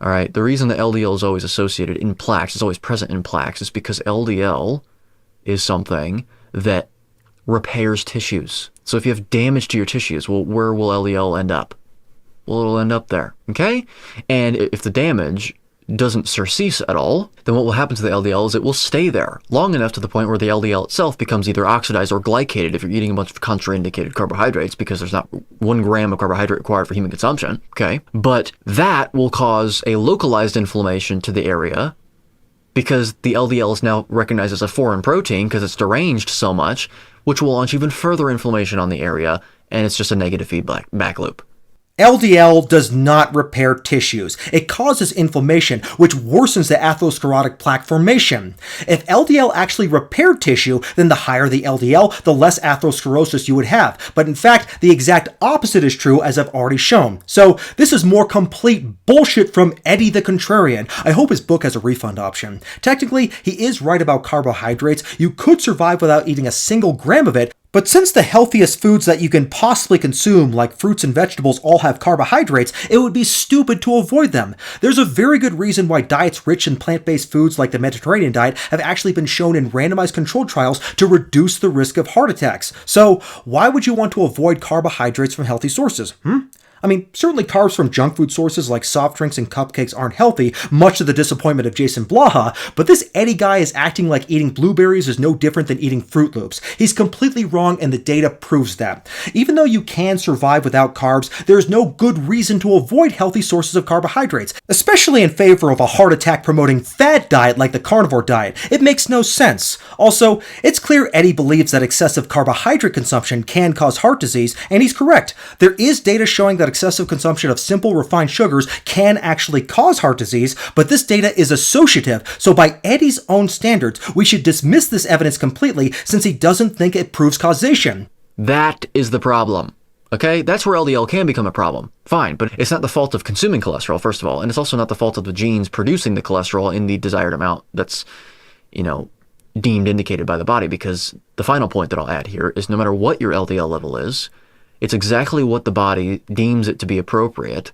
All right, the reason that LDL is always associated in plaques, is always present in plaques, is because LDL is something that repairs tissues. So if you have damage to your tissues, well, where will LDL end up? Well, it'll end up there, okay? And if the damage doesn't surcease at all, then what will happen to the LDL is it will stay there long enough to the point where the LDL itself becomes either oxidized or glycated if you're eating a bunch of contraindicated carbohydrates, because there's not 1 gram of carbohydrate required for human consumption, okay? But that will cause a localized inflammation to the area because the LDL is now recognized as a foreign protein because it's deranged so much, which will launch even further inflammation on the area, and it's just a negative feedback loop. LDL does not repair tissues. It causes inflammation, which worsens the atherosclerotic plaque formation. If LDL actually repaired tissue, then the higher the LDL, the less atherosclerosis you would have. But in fact, the exact opposite is true, as I've already shown. So this is more complete bullshit from Eddie the Contrarian. I hope his book has a refund option. Technically, he is right about carbohydrates. You could survive without eating a single gram of it, But since the healthiest foods that you can possibly consume, like fruits and vegetables, all have carbohydrates, it would be stupid to avoid them. There's a very good reason why diets rich in plant-based foods like the Mediterranean diet have actually been shown in randomized controlled trials to reduce the risk of heart attacks. So why would you want to avoid carbohydrates from healthy sources? I mean, certainly carbs from junk food sources like soft drinks and cupcakes aren't healthy, much to the disappointment of Jason Blaha, but this Eddie guy is acting like eating blueberries is no different than eating Fruit Loops. He's completely wrong, and the data proves that. Even though you can survive without carbs, there's no good reason to avoid healthy sources of carbohydrates, especially in favor of a heart attack promoting fad diet like the carnivore diet. It makes no sense. Also, it's clear Eddie believes that excessive carbohydrate consumption can cause heart disease, and he's correct. There is data showing that excessive consumption of simple refined sugars can actually cause heart disease, but this data is associative, so by Eddie's own standards, we should dismiss this evidence completely since he doesn't think it proves causation. That is the problem. Okay? That's where LDL can become a problem. Fine, but it's not the fault of consuming cholesterol, first of all, and it's also not the fault of the genes producing the cholesterol in the desired amount that's, deemed indicated by the body, because the final point that I'll add here is no matter what your LDL level is, it's exactly what the body deems it to be appropriate,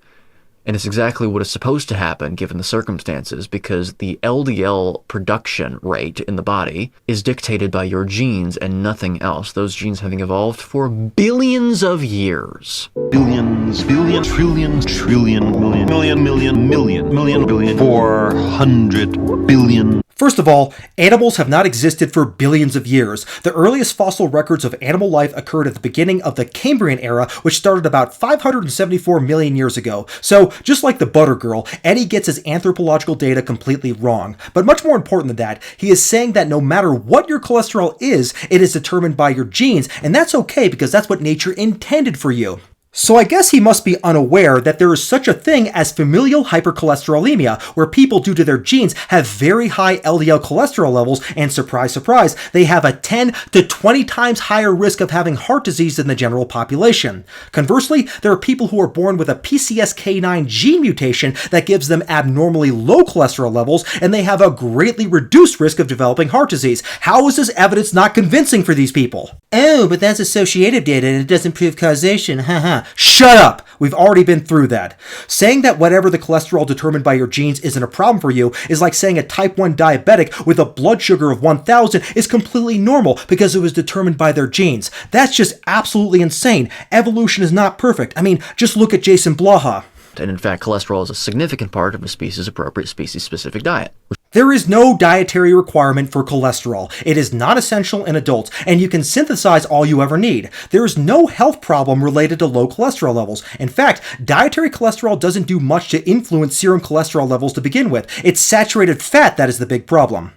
and it's exactly what is supposed to happen given the circumstances, because the LDL production rate in the body is dictated by your genes and nothing else. Those genes having evolved for billions of years. Billions, billion, trillion, trillion, million, billion, 400 billion. First of all, animals have not existed for billions of years. The earliest fossil records of animal life occurred at the beginning of the Cambrian era, which started about 574 million years ago. So, just like the Butter Girl, Eddie gets his anthropological data completely wrong. But much more important than that, he is saying that no matter what your cholesterol is, it is determined by your genes, and that's okay because that's what nature intended for you. So I guess he must be unaware that there is such a thing as familial hypercholesterolemia, where people due to their genes have very high LDL cholesterol levels, and surprise, surprise, they have a 10 to 20 times higher risk of having heart disease than the general population. Conversely, there are people who are born with a PCSK9 gene mutation that gives them abnormally low cholesterol levels, and they have a greatly reduced risk of developing heart disease. How is this evidence not convincing for these people? Oh, but that's associative data and it doesn't prove causation, haha. Shut up! We've already been through that. Saying that whatever the cholesterol determined by your genes isn't a problem for you is like saying a type 1 diabetic with a blood sugar of 1000 is completely normal because it was determined by their genes. That's just absolutely insane. Evolution is not perfect. I mean, just look at Jason Blaha. And in fact, cholesterol is a significant part of a species-appropriate, species-specific diet. There is no dietary requirement for cholesterol. It is not essential in adults, and you can synthesize all you ever need. There is no health problem related to low cholesterol levels. In fact, dietary cholesterol doesn't do much to influence serum cholesterol levels to begin with. It's saturated fat that is the big problem.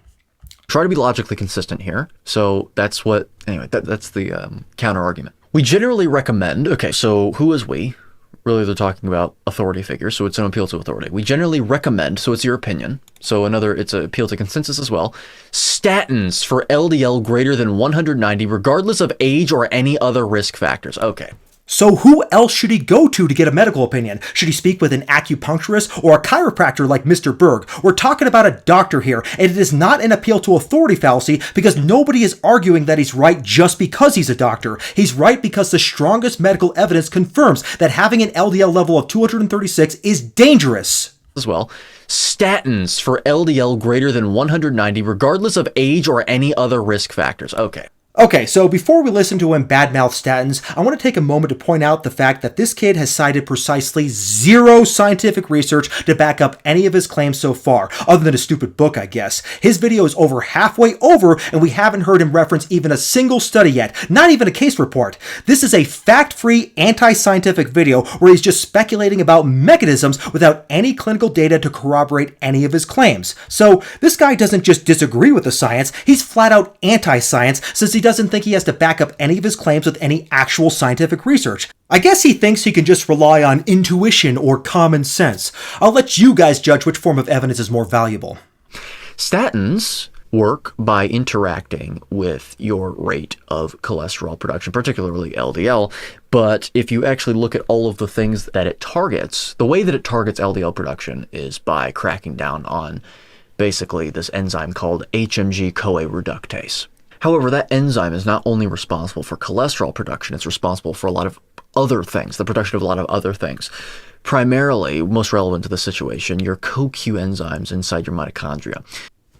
Try to be logically consistent here. So that's what, anyway, that's the counter-argument. We generally recommend, okay, so who is we? Really, they're talking about authority figures, so it's an appeal to authority. We generally recommend, so it's your opinion, so it's an appeal to consensus as well, statins for LDL greater than 190, regardless of age or any other risk factors. Okay. So who else should he go to get a medical opinion? Should he speak with an acupuncturist or a chiropractor like Mr. Berg? We're talking about a doctor here, and it is not an appeal to authority fallacy because nobody is arguing that he's right just because he's a doctor. He's right because the strongest medical evidence confirms that having an LDL level of 236 is dangerous. As well, statins for LDL greater than 190, regardless of age or any other risk factors. Okay. Okay, so before we listen to him badmouth statins, I want to take a moment to point out the fact that this kid has cited precisely zero scientific research to back up any of his claims so far, other than a stupid book, I guess. His video is over halfway over, and we haven't heard him reference even a single study yet, not even a case report. This is a fact-free, anti-scientific video where he's just speculating about mechanisms without any clinical data to corroborate any of his claims. So this guy doesn't just disagree with the science, he's flat-out anti-science, since he doesn't think he has to back up any of his claims with any actual scientific research. I guess he thinks he can just rely on intuition or common sense. I'll let you guys judge which form of evidence is more valuable. Statins work by interacting with your rate of cholesterol production, particularly LDL. But if you actually look at all of the things that it targets, the way that it targets LDL production is by cracking down on basically this enzyme called HMG-CoA reductase. However, that enzyme is not only responsible for cholesterol production, it's responsible for a lot of other things, the production of a lot of other things. Primarily, most relevant to the situation, your CoQ enzymes inside your mitochondria.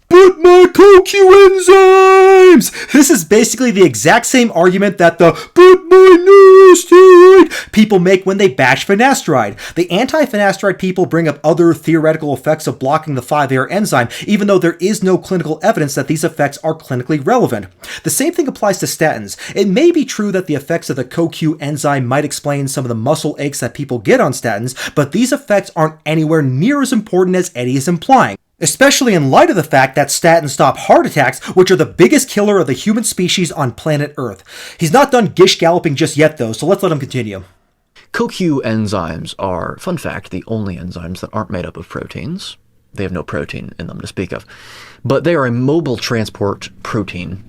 But my CoQ enzymes! This is basically the exact same argument that the "but my neurosteroid" people make when they bash finasteride. The anti-finasteride people bring up other theoretical effects of blocking the 5-AR enzyme, even though there is no clinical evidence that these effects are clinically relevant. The same thing applies to statins. It may be true that the effects of the CoQ enzyme might explain some of the muscle aches that people get on statins, but these effects aren't anywhere near as important as Eddie is implying. Especially in light of the fact that statins stop heart attacks, which are the biggest killer of the human species on planet Earth. He's not done gish galloping just yet though, so let's let him continue. CoQ enzymes are, fun fact, the only enzymes that aren't made up of proteins. They have no protein in them to speak of. But they are a mobile transport protein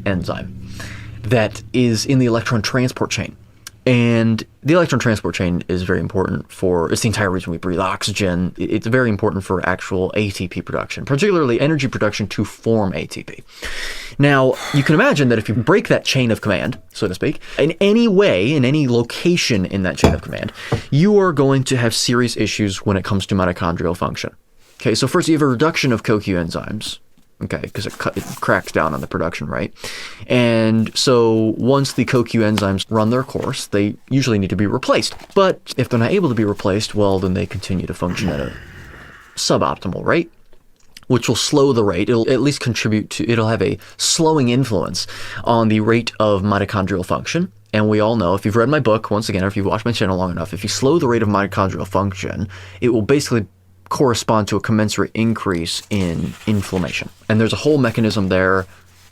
enzyme that is in the electron transport chain. And the electron transport chain is very important for, it's the entire reason we breathe oxygen. It's very important for actual ATP production, particularly energy production to form ATP. Now, you can imagine that if you break that chain of command, so to speak, in any way, in any location in that chain of command, you are going to have serious issues when it comes to mitochondrial function. Okay, so first you have a reduction of CoQ enzymes. Okay, because it cracks down on the production rate. And so once the CoQ enzymes run their course, they usually need to be replaced. But if they're not able to be replaced, well, then they continue to function at a suboptimal rate, which will slow the rate. It'll at least contribute to, it'll have a slowing influence on the rate of mitochondrial function. And we all know, if you've read my book, once again, or if you've watched my channel long enough, if you slow the rate of mitochondrial function, it will basically correspond to a commensurate increase in inflammation. And there's a whole mechanism there.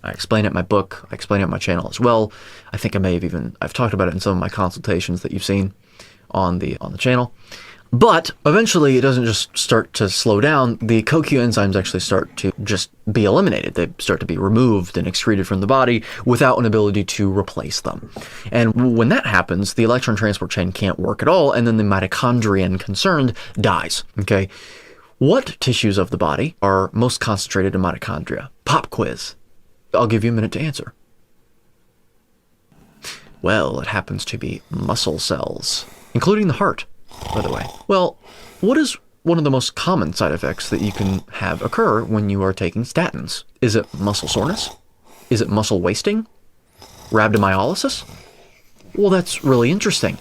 I explain it in my book. I explain it on my channel as well. I think I may have I've talked about it in some of my consultations that you've seen on the channel. But eventually it doesn't just start to slow down. The CoQ enzymes actually start to just be eliminated. They start to be removed and excreted from the body without an ability to replace them. And when that happens, the electron transport chain can't work at all, and then the mitochondrion concerned dies. Okay, what tissues of the body are most concentrated in mitochondria? Pop quiz. I'll give you a minute to answer. Well, it happens to be muscle cells, including the heart, by the way. Well, what is one of the most common side effects that you can have occur when you are taking statins? Is it muscle soreness? Is it muscle wasting? Rhabdomyolysis? Well, that's really interesting.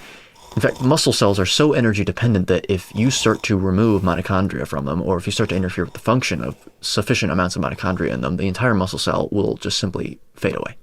In fact, muscle cells are so energy dependent that if you start to remove mitochondria from them, or if you start to interfere with the function of sufficient amounts of mitochondria in them, the entire muscle cell will just simply fade away.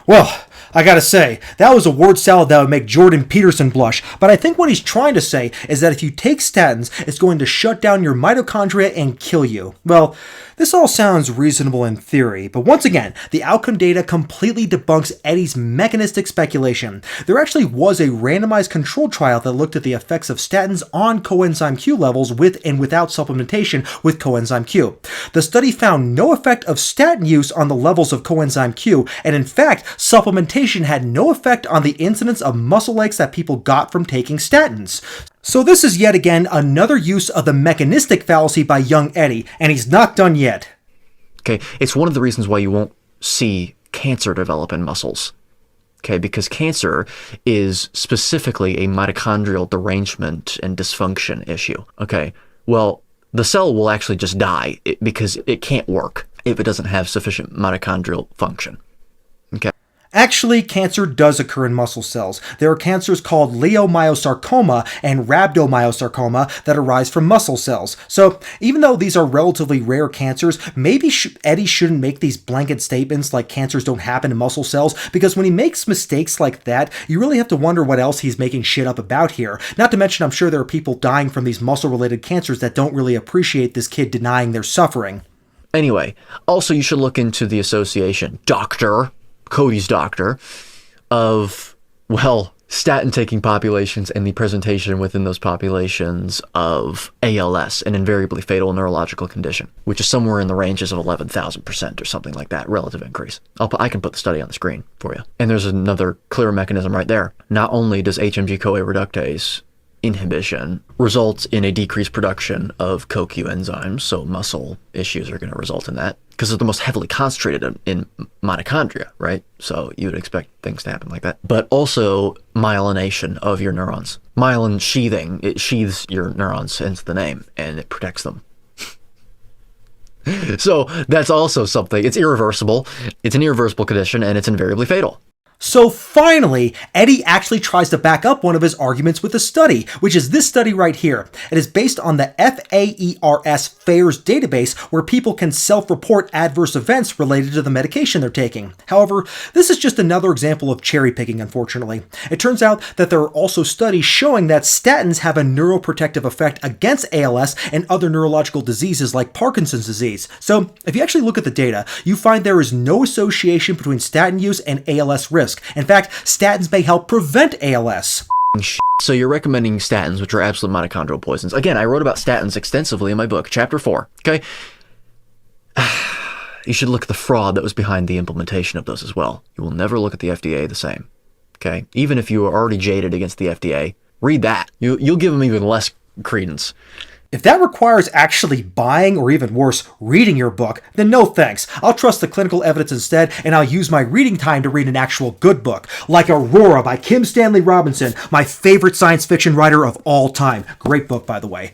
Well, I gotta say, that was a word salad that would make Jordan Peterson blush, but I think what he's trying to say is that if you take statins, it's going to shut down your mitochondria and kill you. Well, this all sounds reasonable in theory, but once again, the outcome data completely debunks Eddie's mechanistic speculation. There actually was a randomized controlled trial that looked at the effects of statins on coenzyme Q levels with and without supplementation with coenzyme Q. The study found no effect of statin use on the levels of coenzyme Q, and in fact, supplementation had no effect on the incidence of muscle aches that people got from taking statins. So this is yet again another use of the mechanistic fallacy by young Eddie, and he's not done yet. Okay, it's one of the reasons why you won't see cancer develop in muscles. Okay, because cancer is specifically a mitochondrial derangement and dysfunction issue. Okay, well, the cell will actually just die because it can't work if it doesn't have sufficient mitochondrial function. Okay. Actually, cancer does occur in muscle cells. There are cancers called leiomyosarcoma and rhabdomyosarcoma that arise from muscle cells. So even though these are relatively rare cancers, maybe Eddie shouldn't make these blanket statements like cancers don't happen in muscle cells, because when he makes mistakes like that, you really have to wonder what else he's making shit up about here. Not to mention, I'm sure there are people dying from these muscle-related cancers that don't really appreciate this kid denying their suffering. Anyway, also you should look into the association, Cody's doctor, of, well, statin-taking populations and the presentation within those populations of ALS, an invariably fatal neurological condition, which is somewhere in the ranges of 11,000% or something like that, relative increase. I can put the study on the screen for you. And there's another clear mechanism right there. Not only does HMG-CoA reductase inhibition results in a decreased production of CoQ enzymes, so muscle issues are going to result in that, because they're the most heavily concentrated in mitochondria, right? So you would expect things to happen like that. But also myelination of your neurons. Myelin sheathing, it sheathes your neurons, hence the name, and it protects them. So that's also something. It's irreversible. It's an irreversible condition, and it's invariably fatal. So finally, Eddie actually tries to back up one of his arguments with a study, which is this study right here. It is based on the FAERS FAERS database, where people can self-report adverse events related to the medication they're taking. However, this is just another example of cherry picking, unfortunately. It turns out that there are also studies showing that statins have a neuroprotective effect against ALS and other neurological diseases like Parkinson's disease. So if you actually look at the data, you find there is no association between statin use and ALS risk. In fact, statins may help prevent ALS. So you're recommending statins, which are absolute mitochondrial poisons. Again, I wrote about statins extensively in my book, chapter 4. Okay? You should look at the fraud that was behind the implementation of those as well. You will never look at the FDA the same. Okay? Even if you are already jaded against the FDA, read that. You'll give them even less credence. If that requires actually buying, or even worse, reading your book, then no thanks. I'll trust the clinical evidence instead, and I'll use my reading time to read an actual good book, like Aurora by Kim Stanley Robinson, my favorite science fiction writer of all time. Great book, by the way.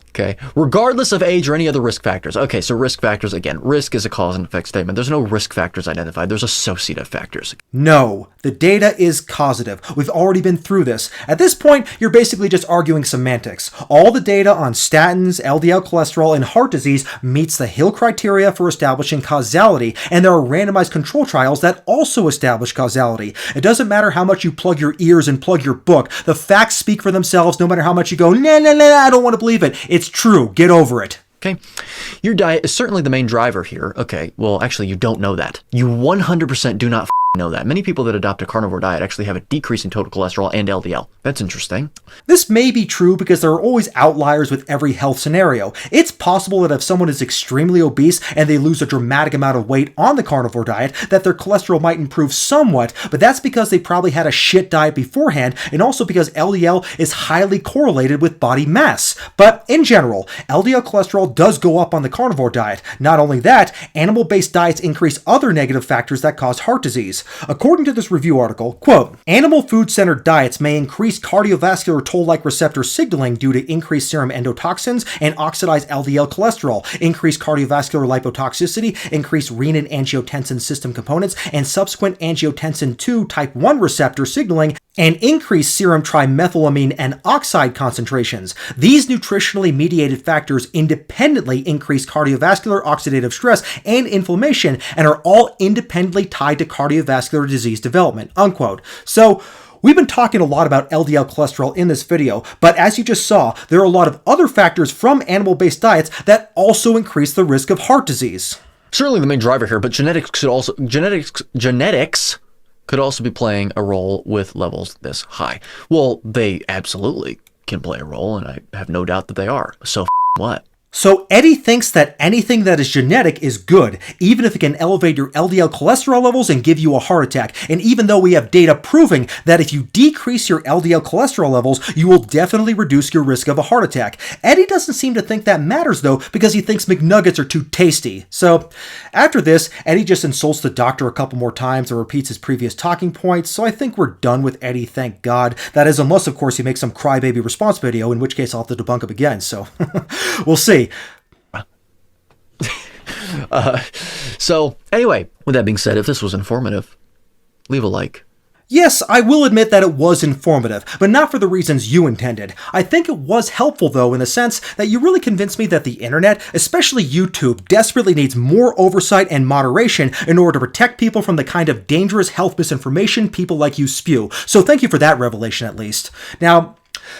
Okay, regardless of age or any other risk factors. Okay, so risk factors, again, risk is a cause and effect statement. There's no risk factors identified. There's associative factors. No, the data is causative. We've already been through this. At this point, you're basically just arguing semantics. All the data on statins, LDL cholesterol, and heart disease meets the Hill criteria for establishing causality, and there are randomized control trials that also establish causality. It doesn't matter how much you plug your ears and plug your book. The facts speak for themselves no matter how much you go, nah, I don't want to believe it. It's true. Get over it. Okay. Your diet is certainly the main driver here. Okay. Well, actually, you don't know that. You 100% do not know that. Many people that adopt a carnivore diet actually have a decrease in total cholesterol and LDL. That's interesting. This may be true because there are always outliers with every health scenario. It's possible that if someone is extremely obese and they lose a dramatic amount of weight on the carnivore diet, that their cholesterol might improve somewhat, but that's because they probably had a shit diet beforehand, and also because LDL is highly correlated with body mass. But in general, LDL cholesterol does go up on the carnivore diet. Not only that, animal-based diets increase other negative factors that cause heart disease. According to this review article, quote, animal food-centered diets may increase cardiovascular toll-like receptor signaling due to increased serum endotoxins and oxidized LDL cholesterol, increased cardiovascular lipotoxicity, increased renin-angiotensin system components, and subsequent angiotensin II type 1 receptor signaling, and increased serum trimethylamine and oxide concentrations. These nutritionally mediated factors independently increase cardiovascular oxidative stress and inflammation and are all independently tied to cardiovascular disease development, unquote. So, we've been talking a lot about LDL cholesterol in this video, but as you just saw, there are a lot of other factors from animal-based diets that also increase the risk of heart disease. Certainly the main driver here, but genetics could also be playing a role with levels this high. Well, they absolutely can play a role, and I have no doubt that they are. So what? So Eddie thinks that anything that is genetic is good, even if it can elevate your LDL cholesterol levels and give you a heart attack. And even though we have data proving that if you decrease your LDL cholesterol levels, you will definitely reduce your risk of a heart attack. Eddie doesn't seem to think that matters though, because he thinks McNuggets are too tasty. So after this, Eddie just insults the doctor a couple more times and repeats his previous talking points. So I think we're done with Eddie, thank God. That is, unless of course he makes some crybaby response video, in which case I'll have to debunk him again. So we'll see. So anyway, with that being said, if this was informative, leave a like. Yes, I will admit that it was informative, but not for the reasons you intended. I think it was helpful though in the sense that you really convinced me that the internet, especially YouTube, desperately needs more oversight and moderation in order to protect people from the kind of dangerous health misinformation people like you spew. So thank you for that revelation at least. Now,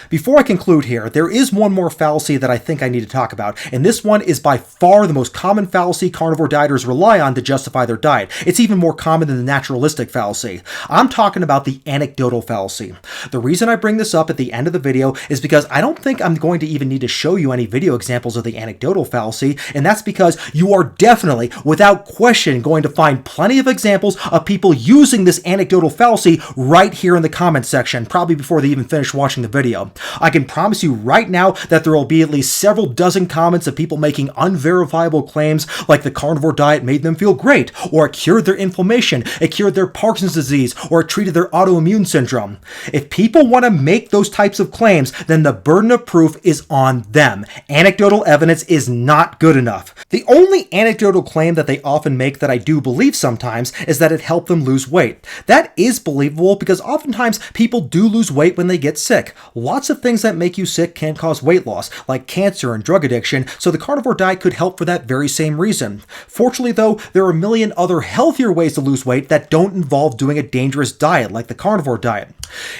before I conclude here, there is one more fallacy that I think I need to talk about, and this one is by far the most common fallacy carnivore dieters rely on to justify their diet. It's even more common than the naturalistic fallacy. I'm talking about the anecdotal fallacy. The reason I bring this up at the end of the video is because I don't think I'm going to even need to show you any video examples of the anecdotal fallacy, and that's because you are definitely, without question, going to find plenty of examples of people using this anecdotal fallacy right here in the comments section, probably before they even finish watching the video. video. I can promise you right now that there will be at least several dozen comments of people making unverifiable claims like the carnivore diet made them feel great, or it cured their inflammation, it cured their Parkinson's disease, or it treated their autoimmune syndrome. If people want to make those types of claims, then the burden of proof is on them. Anecdotal evidence is not good enough. The only anecdotal claim that they often make that I do believe sometimes is that it helped them lose weight. That is believable because oftentimes people do lose weight when they get sick. Lots of things that make you sick can cause weight loss, like cancer and drug addiction, so the carnivore diet could help for that very same reason. Fortunately though, there are a million other healthier ways to lose weight that don't involve doing a dangerous diet like the carnivore diet.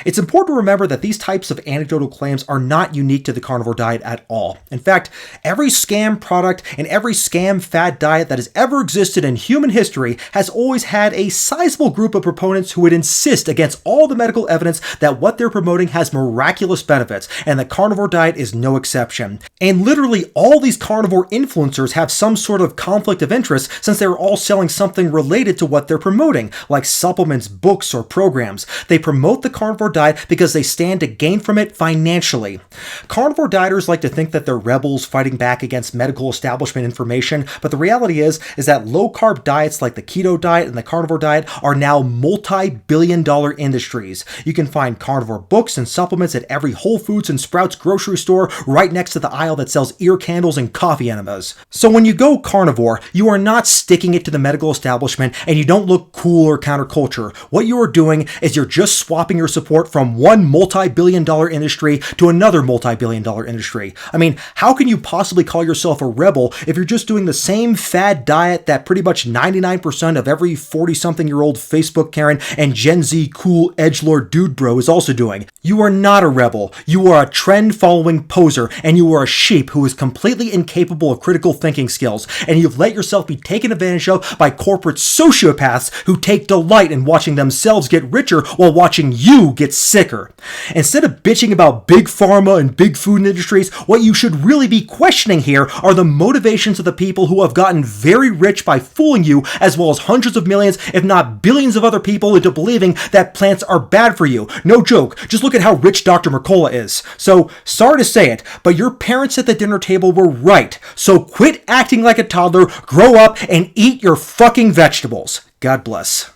It's important to remember that these types of anecdotal claims are not unique to the carnivore diet at all. In fact, every scam product and every scam fad diet that has ever existed in human history has always had a sizable group of proponents who would insist against all the medical evidence that what they're promoting has miraculous benefits, and the carnivore diet is no exception. And literally all these carnivore influencers have some sort of conflict of interest since they're all selling something related to what they're promoting, like supplements, books, or programs. They promote the carnivore diet because they stand to gain from it financially. Carnivore dieters like to think that they're rebels fighting back against medical establishment information, but the reality is that low-carb diets like the keto diet and the carnivore diet are now multi-billion-dollar industries. You can find carnivore books and supplements at every Whole Foods and Sprouts grocery store right next to the aisle that sells ear candles and coffee enemas. So when you go carnivore, you are not sticking it to the medical establishment and you don't look cool or counterculture. What you are doing is you're just swapping your support from one multi-billion-dollar industry to another multi-billion-dollar industry. I mean, how can you possibly call yourself a rebel if you're just doing the same fad diet that pretty much 99% of every 40-something-year-old Facebook Karen and Gen Z cool edgelord dude bro is also doing? You are not a rebel. You are a trend-following poser, and you are a sheep who is completely incapable of critical thinking skills, and you've let yourself be taken advantage of by corporate sociopaths who take delight in watching themselves get richer while watching you get sicker. Instead of bitching about big pharma and big food industries, what you should really be questioning here are the motivations of the people who have gotten very rich by fooling you, as well as hundreds of millions, if not billions of other people into believing that plants are bad for you. No joke, just look at how rich Dr. Mercola is. So, sorry to say it, but your parents at the dinner table were right. So quit acting like a toddler, grow up, and eat your fucking vegetables. God bless.